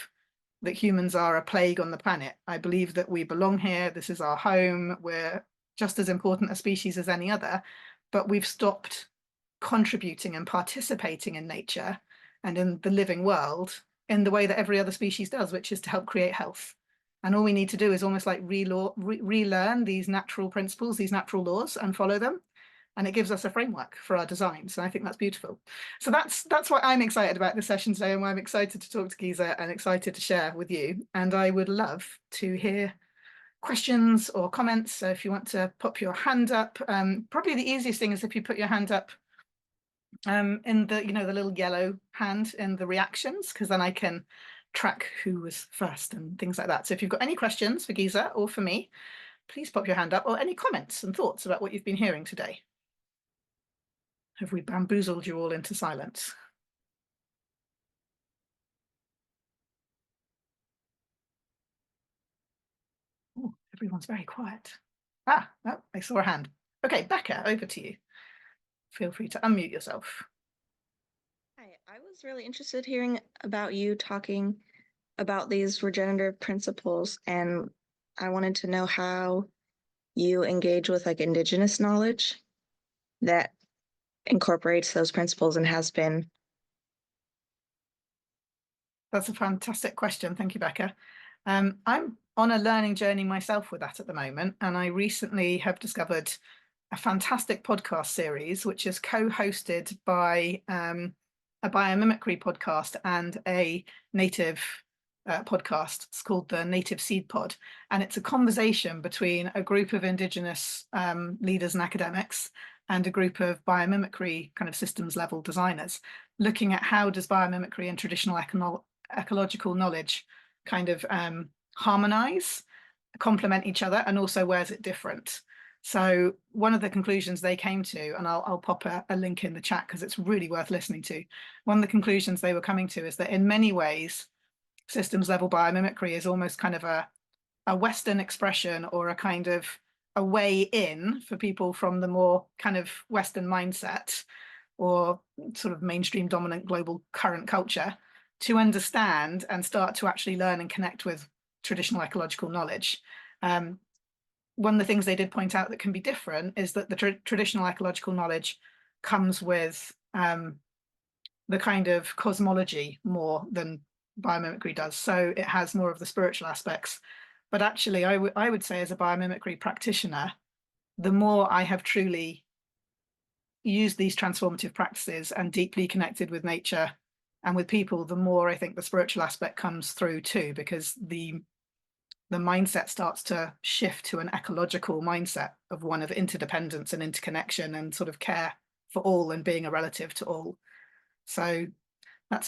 that humans are a plague on the planet. I believe that we belong here. This is our home. We're just as important a species as any other, but we've stopped contributing and participating in nature and in the living world in the way that every other species does, which is to help create health. And all we need to do is almost like relearn these natural principles, these natural laws, and follow them. And it gives us a framework for our designs. And I think that's beautiful. So that's why I'm excited about this session today, and why I'm excited to talk to Gesa and excited to share with you. And I would love to hear questions or comments. So if you want to pop your hand up, probably the easiest thing is if you put your hand up in the, the little yellow hand in the reactions, because then I can track who was first and things like that. So if you've got any questions for Gesa or for me, please pop your hand up, or any comments and thoughts about what you've been hearing today. Have we bamboozled you all into silence? Oh, everyone's very quiet. Oh, I saw a hand. Okay, Becca, over to you. Feel free to unmute yourself. Hi, I was really interested hearing about you talking about these regenerative principles, and I wanted to know how you engage with like indigenous knowledge that incorporates those principles and has been. That's a fantastic question. Thank you, Becca. I'm on a learning journey myself with that at the moment, and I recently have discovered a fantastic podcast series, which is co-hosted by a biomimicry podcast and a native podcast. It's called the Native Seed Pod, and it's a conversation between a group of Indigenous leaders and academics and a group of biomimicry kind of systems level designers, looking at how does biomimicry and traditional ecological knowledge kind of harmonize, complement each other, and also where's it different. So one of the conclusions they came to, and I'll pop a link in the chat because it's really worth listening to. One of the conclusions they were coming to is that in many ways, systems level biomimicry is almost kind of a Western expression, or a kind of a way in for people from the more kind of Western mindset or sort of mainstream dominant global current culture to understand and start to actually learn and connect with traditional ecological knowledge. One of the things they did point out that can be different is that the traditional ecological knowledge comes with the kind of cosmology more than biomimicry does. So it has more of the spiritual aspects. But actually, I would say as a biomimicry practitioner, the more I have truly used these transformative practices and deeply connected with nature and with people, the more I think the spiritual aspect comes through too, because the mindset starts to shift to an ecological mindset of one of interdependence and interconnection and sort of care for all and being a relative to all. So that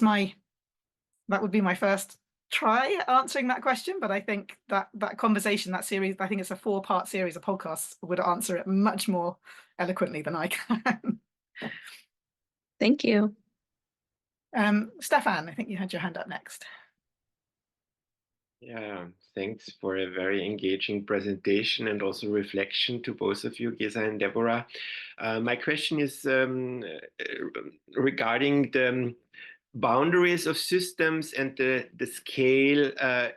would be my first try answering that question. But I think that conversation, that series, I think it's a 4-part series of podcasts, would answer it much more eloquently than I can. Thank you. Stefan, I think you had your hand up next. Yeah, thanks for a very engaging presentation and also reflection to both of you, Gesa and Deborah. My question is regarding the boundaries of systems and the scale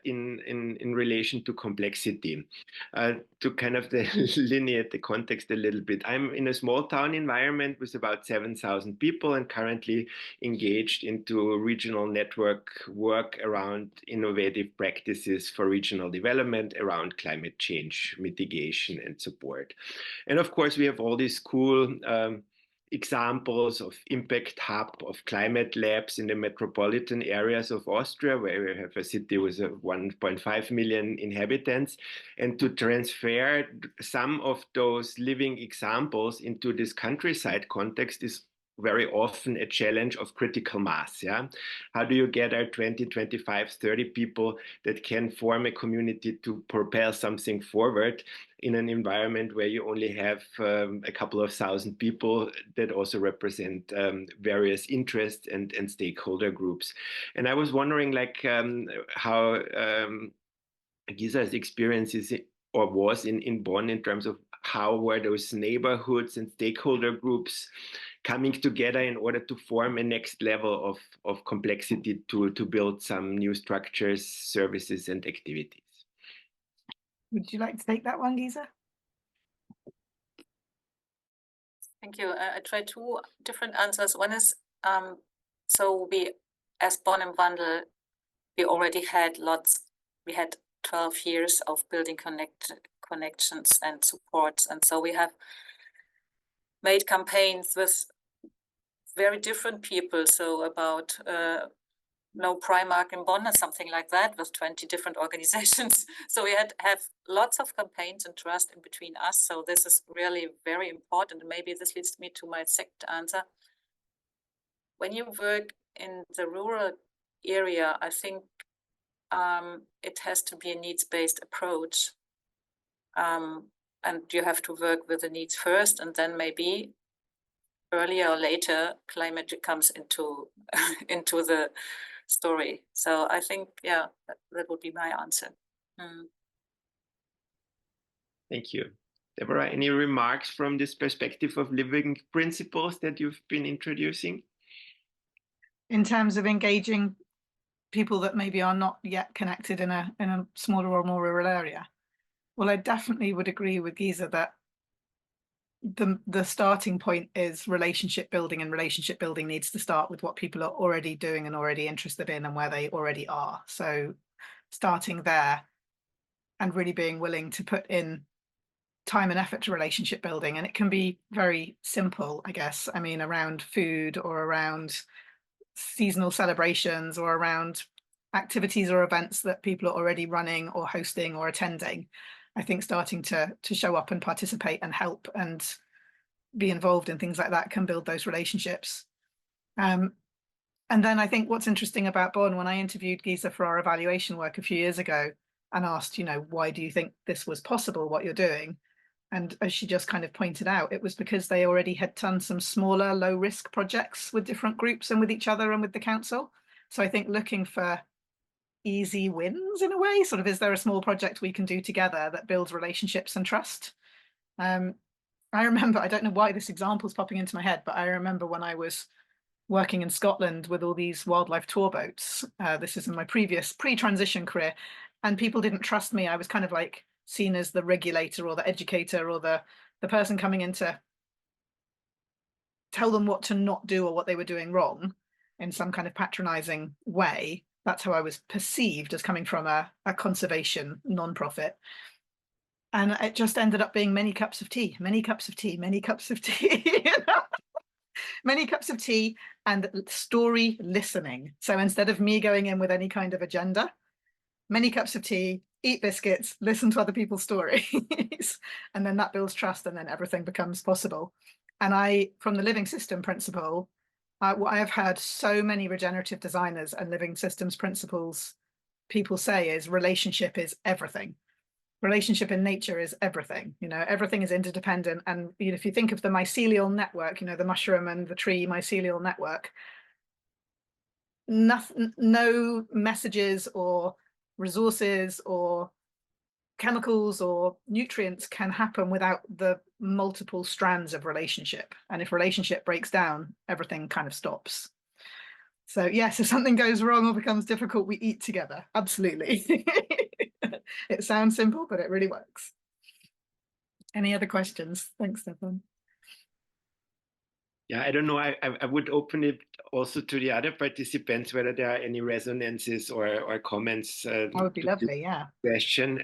in relation to complexity. To kind of delineate the context a little bit, I'm in a small town environment with about 7,000 people and currently engaged into regional network work around innovative practices for regional development around climate change mitigation and support. And of course, we have all these cool examples of impact hub of climate labs in the metropolitan areas of Austria, where we have a city with 1.5 million inhabitants. And to transfer some of those living examples into this countryside context is very often a challenge of critical mass. Yeah, how do you get out 20, 25, 30 people that can form a community to propel something forward in an environment where you only have a couple of thousand people that also represent various interests and stakeholder groups? And I was wondering, like, how Gesa's experience is or was in Bonn in terms of how were those neighborhoods and stakeholder groups coming together in order to form a next level of complexity to build some new structures, services, and activities. Would you like to take that one, Gesa? Thank you. I tried 2 different answers. One is, so we, as Bonn im Wandel, we already had we had 12 years of building connections and supports. And so we have made campaigns with very different people. So about no Primark in Bonn or something like that with 20 different organizations. So we have lots of campaigns and trust in between us. So this is really very important. Maybe this leads me to my second answer. When you work in the rural area, I think it has to be a needs-based approach. And you have to work with the needs first, and then maybe earlier or later, climate comes into into the story. So I think, yeah, that would be my answer. Thank you. Deborah, any remarks from this perspective of living principles that you've been introducing? In terms of engaging people that maybe are not yet connected in a smaller or more rural area? Well, I definitely would agree with Gesa that the starting point is relationship building, and relationship building needs to start with what people are already doing and already interested in and where they already are. So starting there and really being willing to put in time and effort to relationship building. And it can be very simple, I guess. I mean, around food or around seasonal celebrations or around activities or events that people are already running or hosting or attending. I think starting to show up and participate and help and be involved in things like that can build those relationships. And then I think what's interesting about Bonn, when I interviewed Gesa for our evaluation work a few years ago and asked, why do you think this was possible, what you're doing? And as she just kind of pointed out, it was because they already had done some smaller, low-risk projects with different groups and with each other and with the council. So I think looking for easy wins in a way, sort of, is there a small project we can do together that builds relationships and trust? I remember, I don't know why this example is popping into my head, but I remember when I was working in Scotland with all these wildlife tour boats. This is in my previous pre-transition career, and people didn't trust me. I was kind of like seen as the regulator or the educator or the person coming in to tell them what to not do or what they were doing wrong in some kind of patronizing way. That's how I was perceived, as coming from a conservation non-profit. And it just ended up being many cups of tea, many cups of tea, many cups of tea. Many cups of tea and story listening. So instead of me going in with any kind of agenda, many cups of tea, eat biscuits, listen to other people's stories, and then that builds trust, and then everything becomes possible. And from the living system principle, what I have heard so many regenerative designers and living systems principles people say is relationship is everything. Relationship in nature is everything. Everything is interdependent. And if you think of the mycelial network, the mushroom and the tree mycelial network, no messages or resources or chemicals or nutrients can happen without the multiple strands of relationship. And if relationship breaks down, everything kind of stops. So yes, if something goes wrong or becomes difficult, we eat together. Absolutely. It sounds simple, but it really works. Any other questions? Thanks, Stefan. Yeah, I don't know. I would open it also to the other participants, whether there are any resonances or comments. That would be lovely, yeah. Question,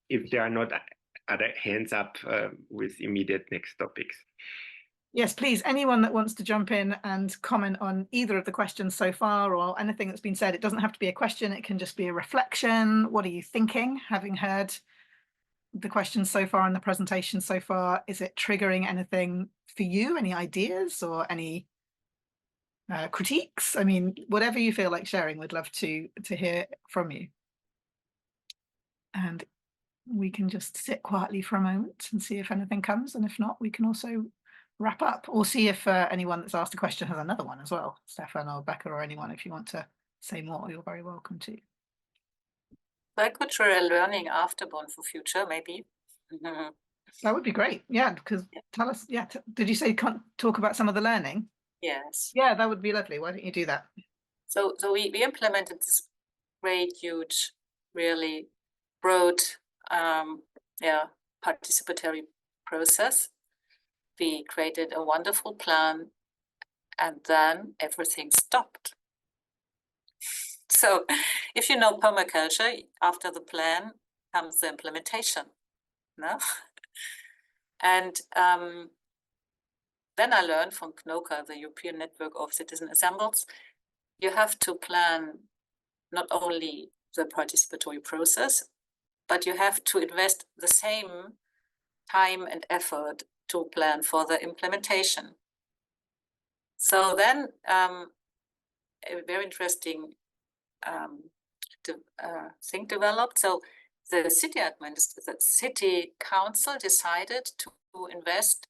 if there are not other hands up with immediate next topics. Yes, please, anyone that wants to jump in and comment on either of the questions so far or anything that's been said. It doesn't have to be a question, it can just be a reflection. What are you thinking, having heard the questions so far and the presentation so far? Is it triggering anything for you? Any ideas or any critiques? I mean, whatever you feel like sharing, we'd love to hear from you. And we can just sit quietly for a moment and see if anything comes. And if not, we can also wrap up or see if anyone that's asked a question has another one as well. Stefan or Becca or anyone, if you want to say more, you're very welcome to. I could share a learning after Bonn for future, maybe. That would be great. Yeah, because tell us, did you say you can't talk about some of the learning? Yes. Yeah, that would be lovely. Why don't you do that? So we implemented this great, huge, really broad, participatory process. We created a wonderful plan, and then everything stopped. So if you know permaculture, after the plan comes the implementation. No? And then I learned from CNOCA, the European Network of Citizen Assembles, you have to plan not only the participatory process, but you have to invest the same time and effort to plan for the implementation. So then a very interesting thing developed. So the city council decided to invest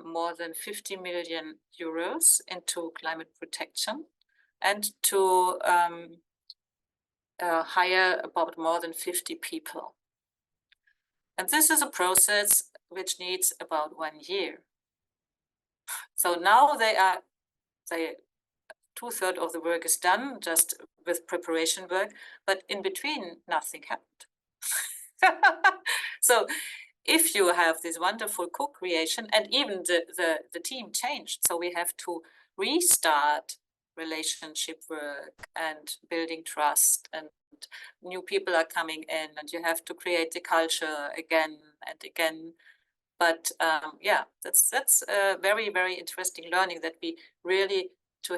more than 50 million euros into climate protection and to hire about more than 50 people. And this is a process which needs about 1 year. So now two-thirds of the work is done just with preparation work, but in between nothing happened. So if you have this wonderful co-creation, and even the team changed, so we have to restart relationship work and building trust, and new people are coming in, and you have to create the culture again and again. But yeah, that's a very, very interesting learning, that we really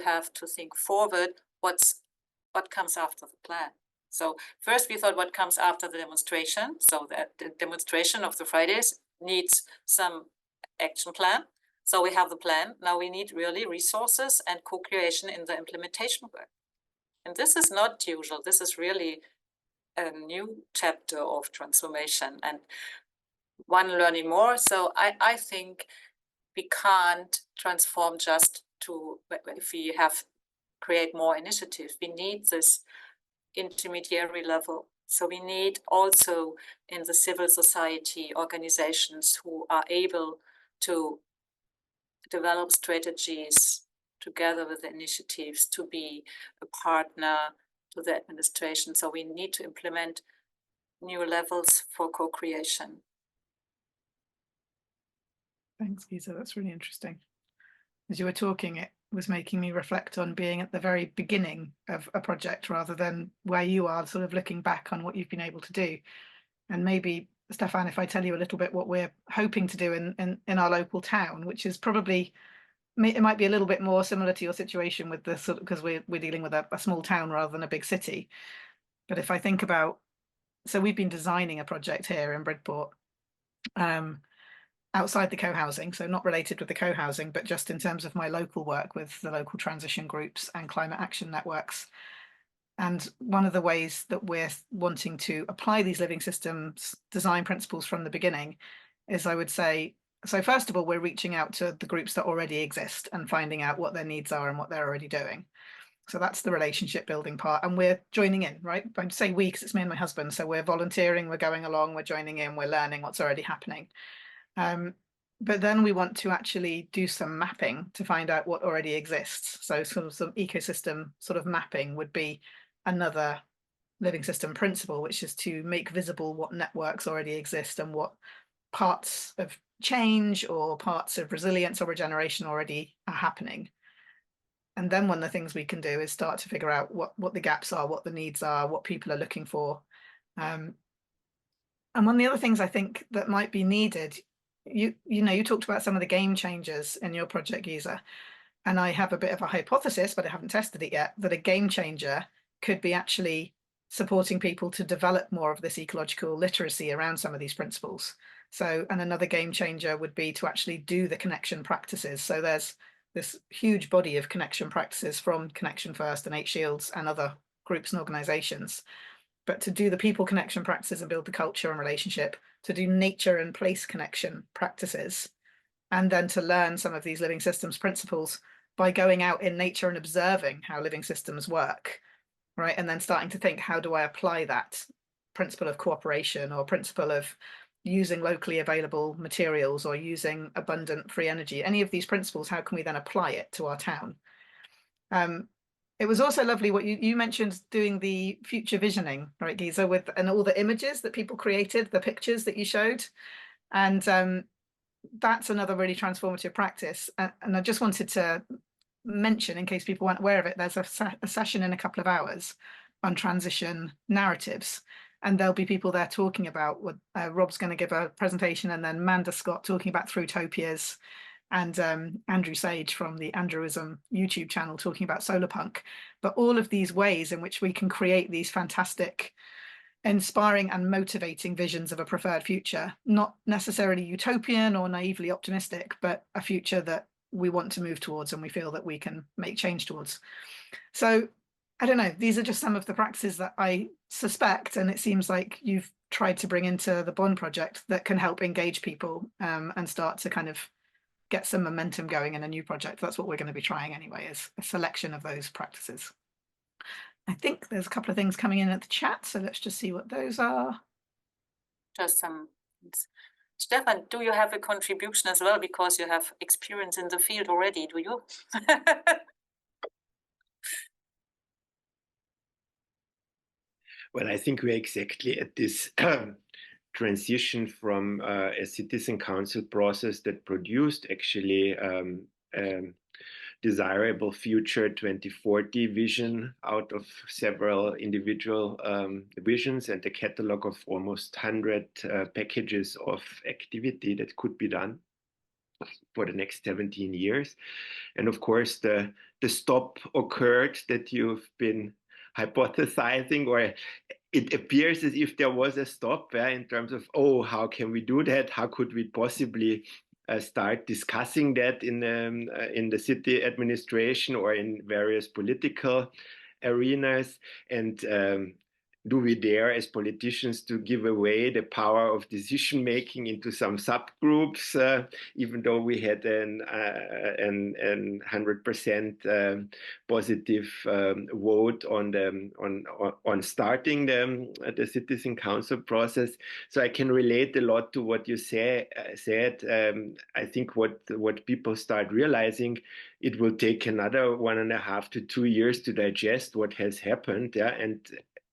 have to think forward what comes after the plan. So first we thought what comes after the demonstration, so that the demonstration of the Fridays needs some action plan. So we have the plan. Now we need really resources and co-creation in the implementation work. And this is not usual. This is really a new chapter of transformation and one learning more. So I think we can't transform just to, if we have create more initiatives, we need this intermediary level. So we need also in the civil society organizations who are able to develop strategies together with the initiatives, to be a partner to the administration. So we need to implement new levels for co-creation. Thanks, Gesa. That's really interesting. As you were talking, it was making me reflect on being at the very beginning of a project rather than where you are, sort of looking back on what you've been able to do. And maybe, Stefan, if I tell you a little bit what we're hoping to do in our local town, which is probably, it might be a little bit more similar to your situation with the sort of, because we're dealing with a small town rather than a big city. But if I think about, so we've been designing a project here in Bridport, outside the co-housing, so not related with the co-housing, but just in terms of my local work with the local transition groups and climate action networks. And one of the ways that we're wanting to apply these living systems design principles from the beginning is, I would say, so first of all, we're reaching out to the groups that already exist and finding out what their needs are and what they're already doing. So that's the relationship building part, and we're joining in, right? I say we because it's me and my husband, so we're volunteering, we're going along, we're joining in, we're learning what's already happening. But then we want to actually do some mapping to find out what already exists. So sort of some ecosystem sort of mapping would be another living system principle, which is to make visible what networks already exist and what parts of change or parts of resilience or regeneration already are happening. And then one of the things we can do is start to figure out what the gaps are, what the needs are, what people are looking for. And one of the other things I think that might be needed, you know, you talked about some of the game changers in your project, Gesa, and I have a bit of a hypothesis, but I haven't tested it yet, that a game changer could be actually supporting people to develop more of this ecological literacy around some of these principles. So, and another game changer would be to actually do the connection practices. So there's this huge body of connection practices from Connection First and 8 Shields and other groups and organizations. But to do the people connection practices and build the culture and relationship, to do nature and place connection practices, and then to learn some of these living systems principles by going out in nature and observing how living systems work, right? And then starting to think, how do I apply that principle of cooperation or principle of using locally available materials or using abundant free energy? Any of these principles, how can we then apply it to our town? It was also lovely what you mentioned, doing the future visioning, right, Gesa, and all the images that people created, the pictures that you showed. And that's another really transformative practice. And I just wanted to mention, in case people weren't aware of it, there's a session in a couple of hours on transition narratives, and there'll be people there talking about what Rob's going to give a presentation, and then Manda Scott talking about Throughtopias, and Andrew Sage from the Andrewism YouTube channel talking about solar punk. But all of these ways in which we can create these fantastic, inspiring and motivating visions of a preferred future, not necessarily utopian or naively optimistic, but a future that we want to move towards and we feel that we can make change towards. So I don't know, these are just some of the practices that I suspect, and it seems like you've tried to bring into the Bonn project, that can help engage people and start to kind of get some momentum going in a new project. That's what we're going to be trying anyway, is a selection of those practices. I think there's a couple of things coming in at the chat, so let's just see what those are. Just some. Stefan, do you have a contribution as well, because you have experience in the field already, do you? Well, I think we're exactly at this transition from a citizen council process that produced actually desirable future 2040 vision out of several individual visions and a catalog of almost 100 packages of activity that could be done for the next 17 years. And of course, the stop occurred that you've been hypothesizing, or it appears as if there was a stop in terms of, oh, how can we do that? How could we possibly start discussing that in the city administration or in various political arenas? And do we dare as politicians to give away the power of decision making into some subgroups, even though we had an 100% positive vote on starting the citizen council process? So I can relate a lot to what you said. I think what people start realizing, it will take another 1.5 to 2 years to digest what has happened, and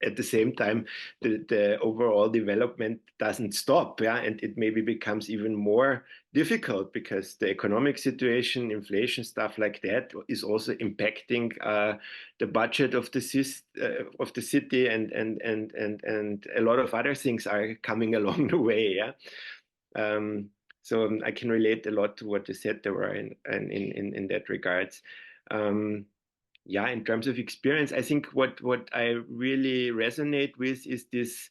at the same time, the overall development doesn't stop, and it maybe becomes even more difficult because the economic situation, inflation, stuff like that, is also impacting the budget of the city, and a lot of other things are coming along the way. So I can relate a lot to what you said, Deborah, in that regards. In terms of experience, I think what I really resonate with is this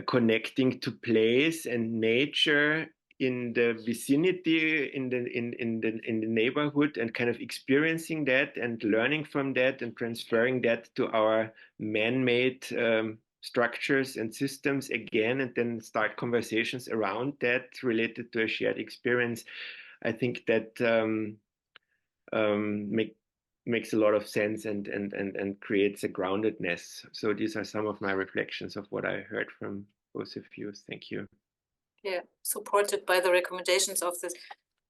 connecting to place and nature in the vicinity, in the neighborhood, and kind of experiencing that and learning from that and transferring that to our man-made structures and systems again, and then start conversations around that related to a shared experience. I think that makes a lot of sense and creates a groundedness. So these are some of my reflections of what I heard from both of you. Thank you. Yeah, supported by the recommendations of the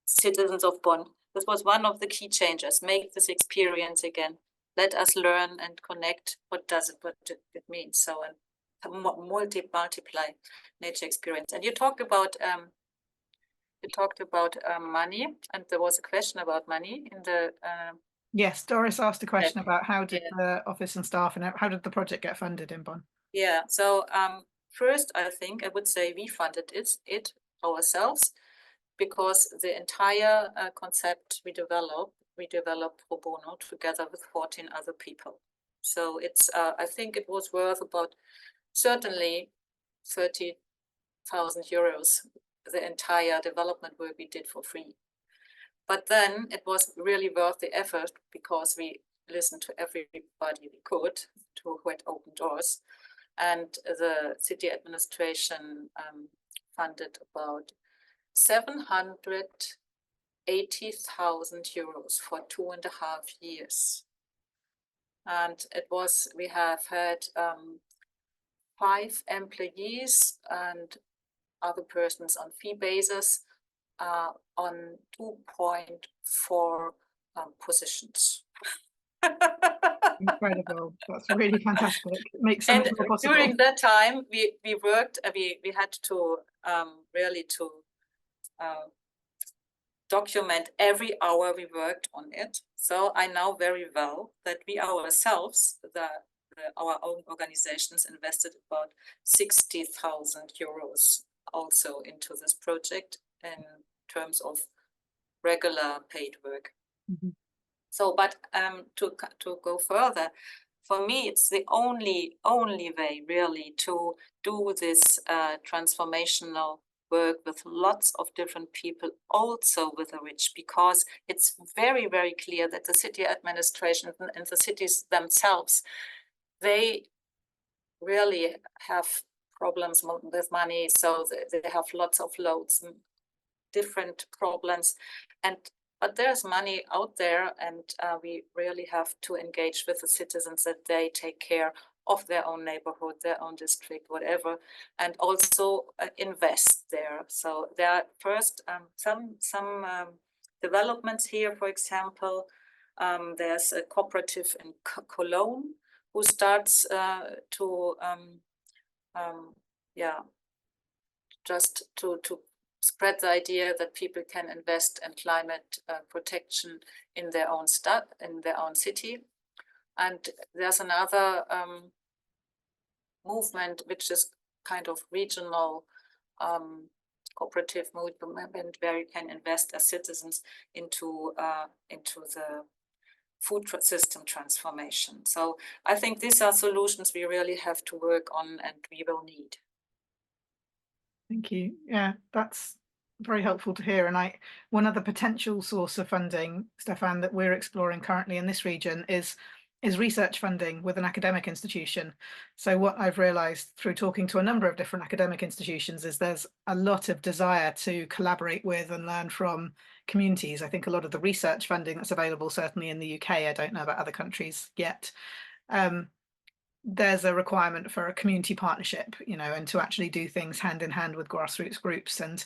citizens of Bonn. This was one of the key changes. Make this experience again. Let us learn and connect. What it mean? So multiply nature experience. And you talked about money, and there was a question about money in the. Yes, Doris asked a question about how did the office and staff and how did the project get funded in Bonn? Yeah, so first, I think I would say we funded it ourselves, because the entire concept we developed pro bono together with 14 other people. So it's I think it was worth about certainly 30,000 euros, the entire development work we did for free. But then it was really worth the effort, because we listened to everybody we could, who had open doors. And the city administration funded about 780,000 euros for 2.5 years. And we have had 5 employees and other persons on fee basis on 2.4 positions. Incredible. That's really fantastic. It makes so much more possible. During that time, we worked, we had to really to document every hour we worked on it. So I know very well that we ourselves, our own organizations, invested about 60,000 euros also into this project in terms of regular paid work. Mm-hmm. So, but to go further, for me, it's the only way really to do this transformational work with lots of different people, also with the rich, because it's very, very clear that the city administration and the cities themselves, they really have problems with money. So they have lots of loads and different problems. But there's money out there, and we really have to engage with the citizens that they take care of their own neighborhood, their own district, whatever, and also invest there. So there are first some developments here. For example, there's a cooperative in Cologne who starts just to spread the idea that people can invest in climate protection in their own in their own city. And there's another movement which is kind of regional cooperative movement where you can invest as citizens into the food system transformation. So I think these are solutions we really have to work on and we will need. Thank you. Yeah, that's very helpful to hear. And one other potential source of funding, Stefan, that we're exploring currently in this region is research funding with an academic institution. So what I've realized through talking to a number of different academic institutions is there's a lot of desire to collaborate with and learn from communities. I think a lot of the research funding that's available, certainly in the UK, I don't know about other countries yet, there's a requirement for a community partnership, and to actually do things hand in hand with grassroots groups. And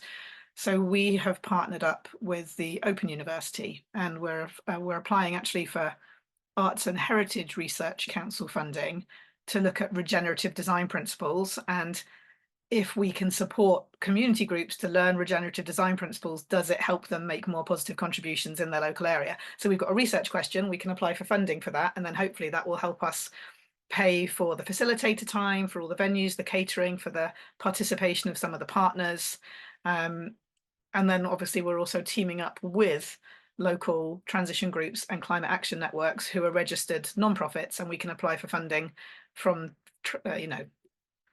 so we have partnered up with the Open University, and we're applying actually for Arts and Heritage Research Council funding to look at regenerative design principles. And if we can support community groups to learn regenerative design principles, does it help them make more positive contributions in their local area? So we've got a research question, we can apply for funding for that, and then hopefully that will help us pay for the facilitator time, for all the venues, the catering, for the participation of some of the partners. And then obviously we're also teaming up with local transition groups and climate action networks who are registered nonprofits, and we can apply for funding from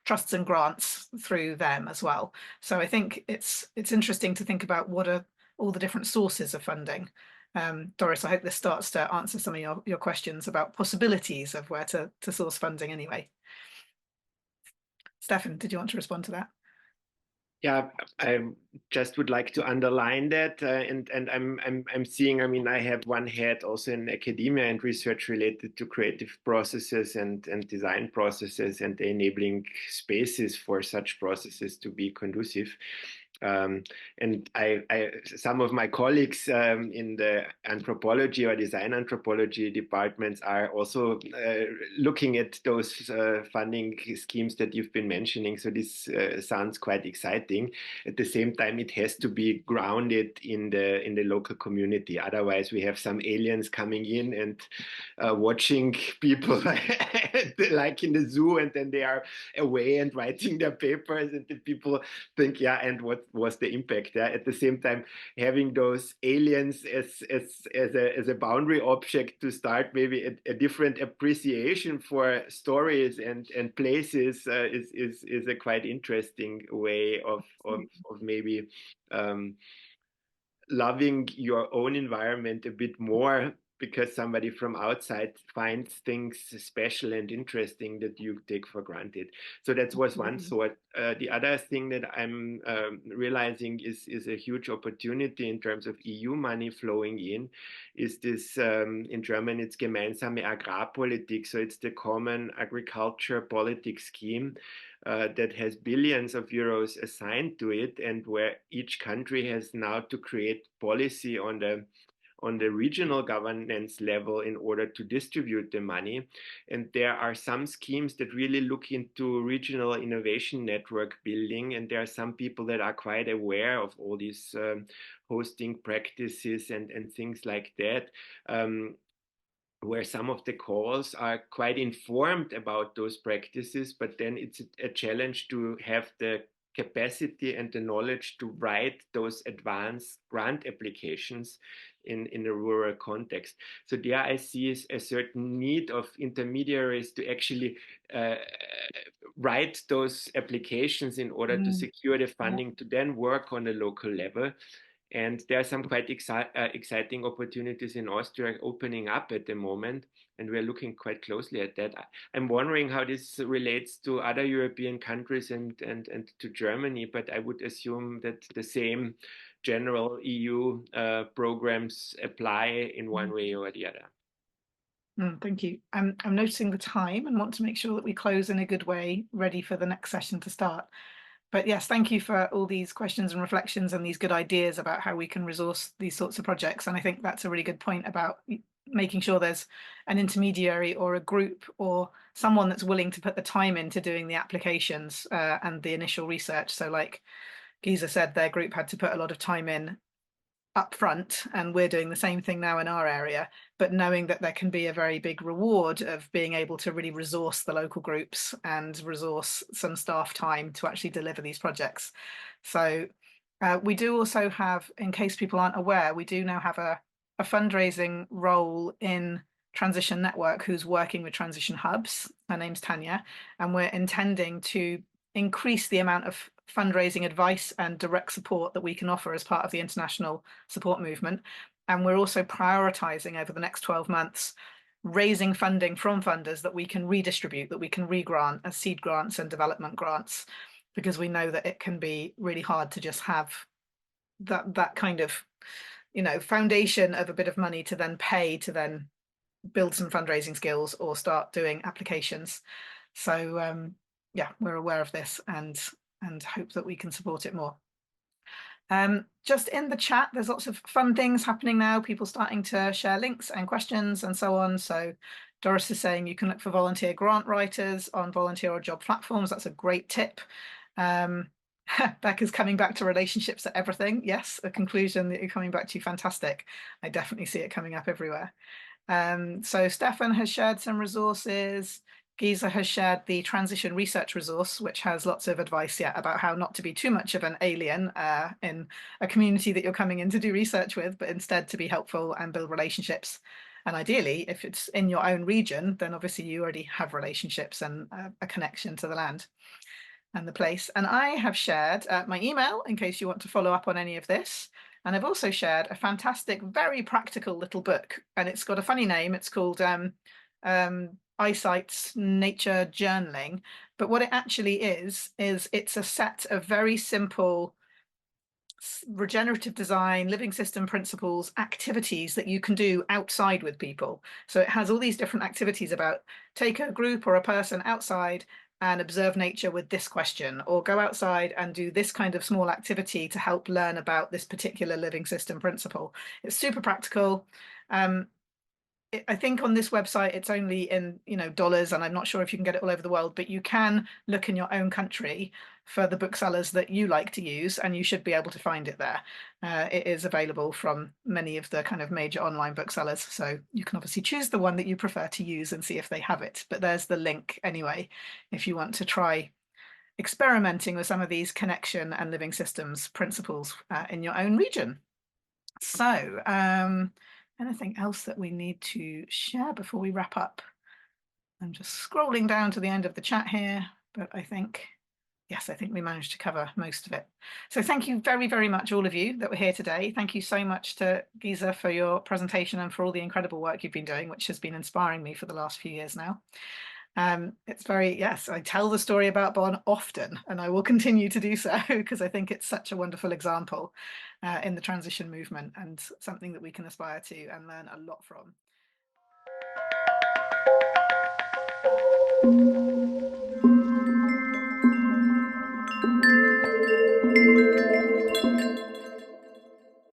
trusts and grants through them as well. So I think it's interesting to think about what are all the different sources of funding. Doris, I hope this starts to answer some of your questions about possibilities of where to source funding anyway. Stefan, did you want to respond to that? Yeah, I just would like to underline that, and I'm seeing. I mean, I have one head also in academia and research related to creative processes and design processes and enabling spaces for such processes to be conducive. And some of my colleagues in the anthropology or design anthropology departments are also looking at those funding schemes that you've been mentioning. So this sounds quite exciting. At the same time, it has to be grounded in the local community. Otherwise, we have some aliens coming in and watching people like in the zoo, and then they are away and writing their papers, and the people think, yeah, and what was the impact there? At the same time, having those aliens as a boundary object to start maybe a different appreciation for stories and places is a quite interesting way of maybe loving your own environment a bit more, because somebody from outside finds things special and interesting that you take for granted. So that was one thought. The other thing that I'm realizing is a huge opportunity in terms of EU money flowing in, is this, in German, it's Gemeinsame Agrarpolitik. So it's the common agriculture politics scheme that has billions of euros assigned to it, and where each country has now to create policy on on the regional governance level in order to distribute the money. And there are some schemes that really look into regional innovation network building. And there are some people that are quite aware of all these hosting practices and things like that. Where some of the calls are quite informed about those practices, but then it's a challenge to have the capacity and the knowledge to write those advanced grant applications in a rural context. So there I see a certain need of intermediaries to actually write those applications in order to secure the funding to then work on a local level. And there are some quite exciting opportunities in Austria opening up at the moment, and we're looking quite closely at that. I'm wondering how this relates to other European countries and to Germany, but I would assume that the same general EU programs apply in one way or the other. Thank you. I'm noticing the time and want to make sure that we close in a good way, ready for the next session to start. But yes, thank you for all these questions and reflections and these good ideas about how we can resource these sorts of projects. And I think that's a really good point about making sure there's an intermediary or a group or someone that's willing to put the time into doing the applications and the initial research. So like Gesa said, their group had to put a lot of time in up front, and we're doing the same thing now in our area, but knowing that there can be a very big reward of being able to really resource the local groups and resource some staff time to actually deliver these projects. So we do also have, in case people aren't aware, we do now have a fundraising role in Transition Network who's working with Transition Hubs. Her name's Tanya, and we're intending to increase the amount of fundraising advice and direct support that we can offer as part of the international support movement. And we're also prioritizing over the next 12 months, raising funding from funders that we can redistribute, that we can re-grant as seed grants and development grants, because we know that it can be really hard to just have that kind of, you know, foundation of a bit of money to then pay to then build some fundraising skills or start doing applications. So yeah, we're aware of this and hope that we can support it more. Just in the chat, there's lots of fun things happening now, people starting to share links and questions and so on. So Doris is saying you can look for volunteer grant writers on volunteer or job platforms. That's a great tip. Becca's coming back to relationships at everything. Yes, a conclusion that you're coming back to, fantastic. I definitely see it coming up everywhere. So Stefan has shared some resources. Gesa has shared the transition research resource, which has lots of advice about how not to be too much of an alien in a community that you're coming in to do research with, but instead to be helpful and build relationships. And ideally, if it's in your own region, then obviously you already have relationships and a connection to the land and the place. And I have shared my email in case you want to follow up on any of this. And I've also shared a fantastic, very practical little book, and it's got a funny name. It's called Eyesight's Nature Journaling. But what it actually is it's a set of very simple regenerative design, living system principles, activities that you can do outside with people. So it has all these different activities about take a group or a person outside and observe nature with this question, or go outside and do this kind of small activity to help learn about this particular living system principle. It's super practical. I think on this website it's only in dollars, and I'm not sure if you can get it all over the world, but you can look in your own country for the booksellers that you like to use, and you should be able to find it there. It is available from many of the kind of major online booksellers, so you can obviously choose the one that you prefer to use and see if they have it. But there's the link anyway, if you want to try experimenting with some of these connection and living systems principles in your own region. So anything else that we need to share before we wrap up? I'm just scrolling down to the end of the chat here, but I think, yes, I think we managed to cover most of it. So thank you very, very much, all of you that were here today. Thank you so much to Gesa for your presentation and for all the incredible work you've been doing, which has been inspiring me for the last few years now. It's very, yes, I tell the story about Bonn often, and I will continue to do so because I think it's such a wonderful example in the transition movement and something that we can aspire to and learn a lot from.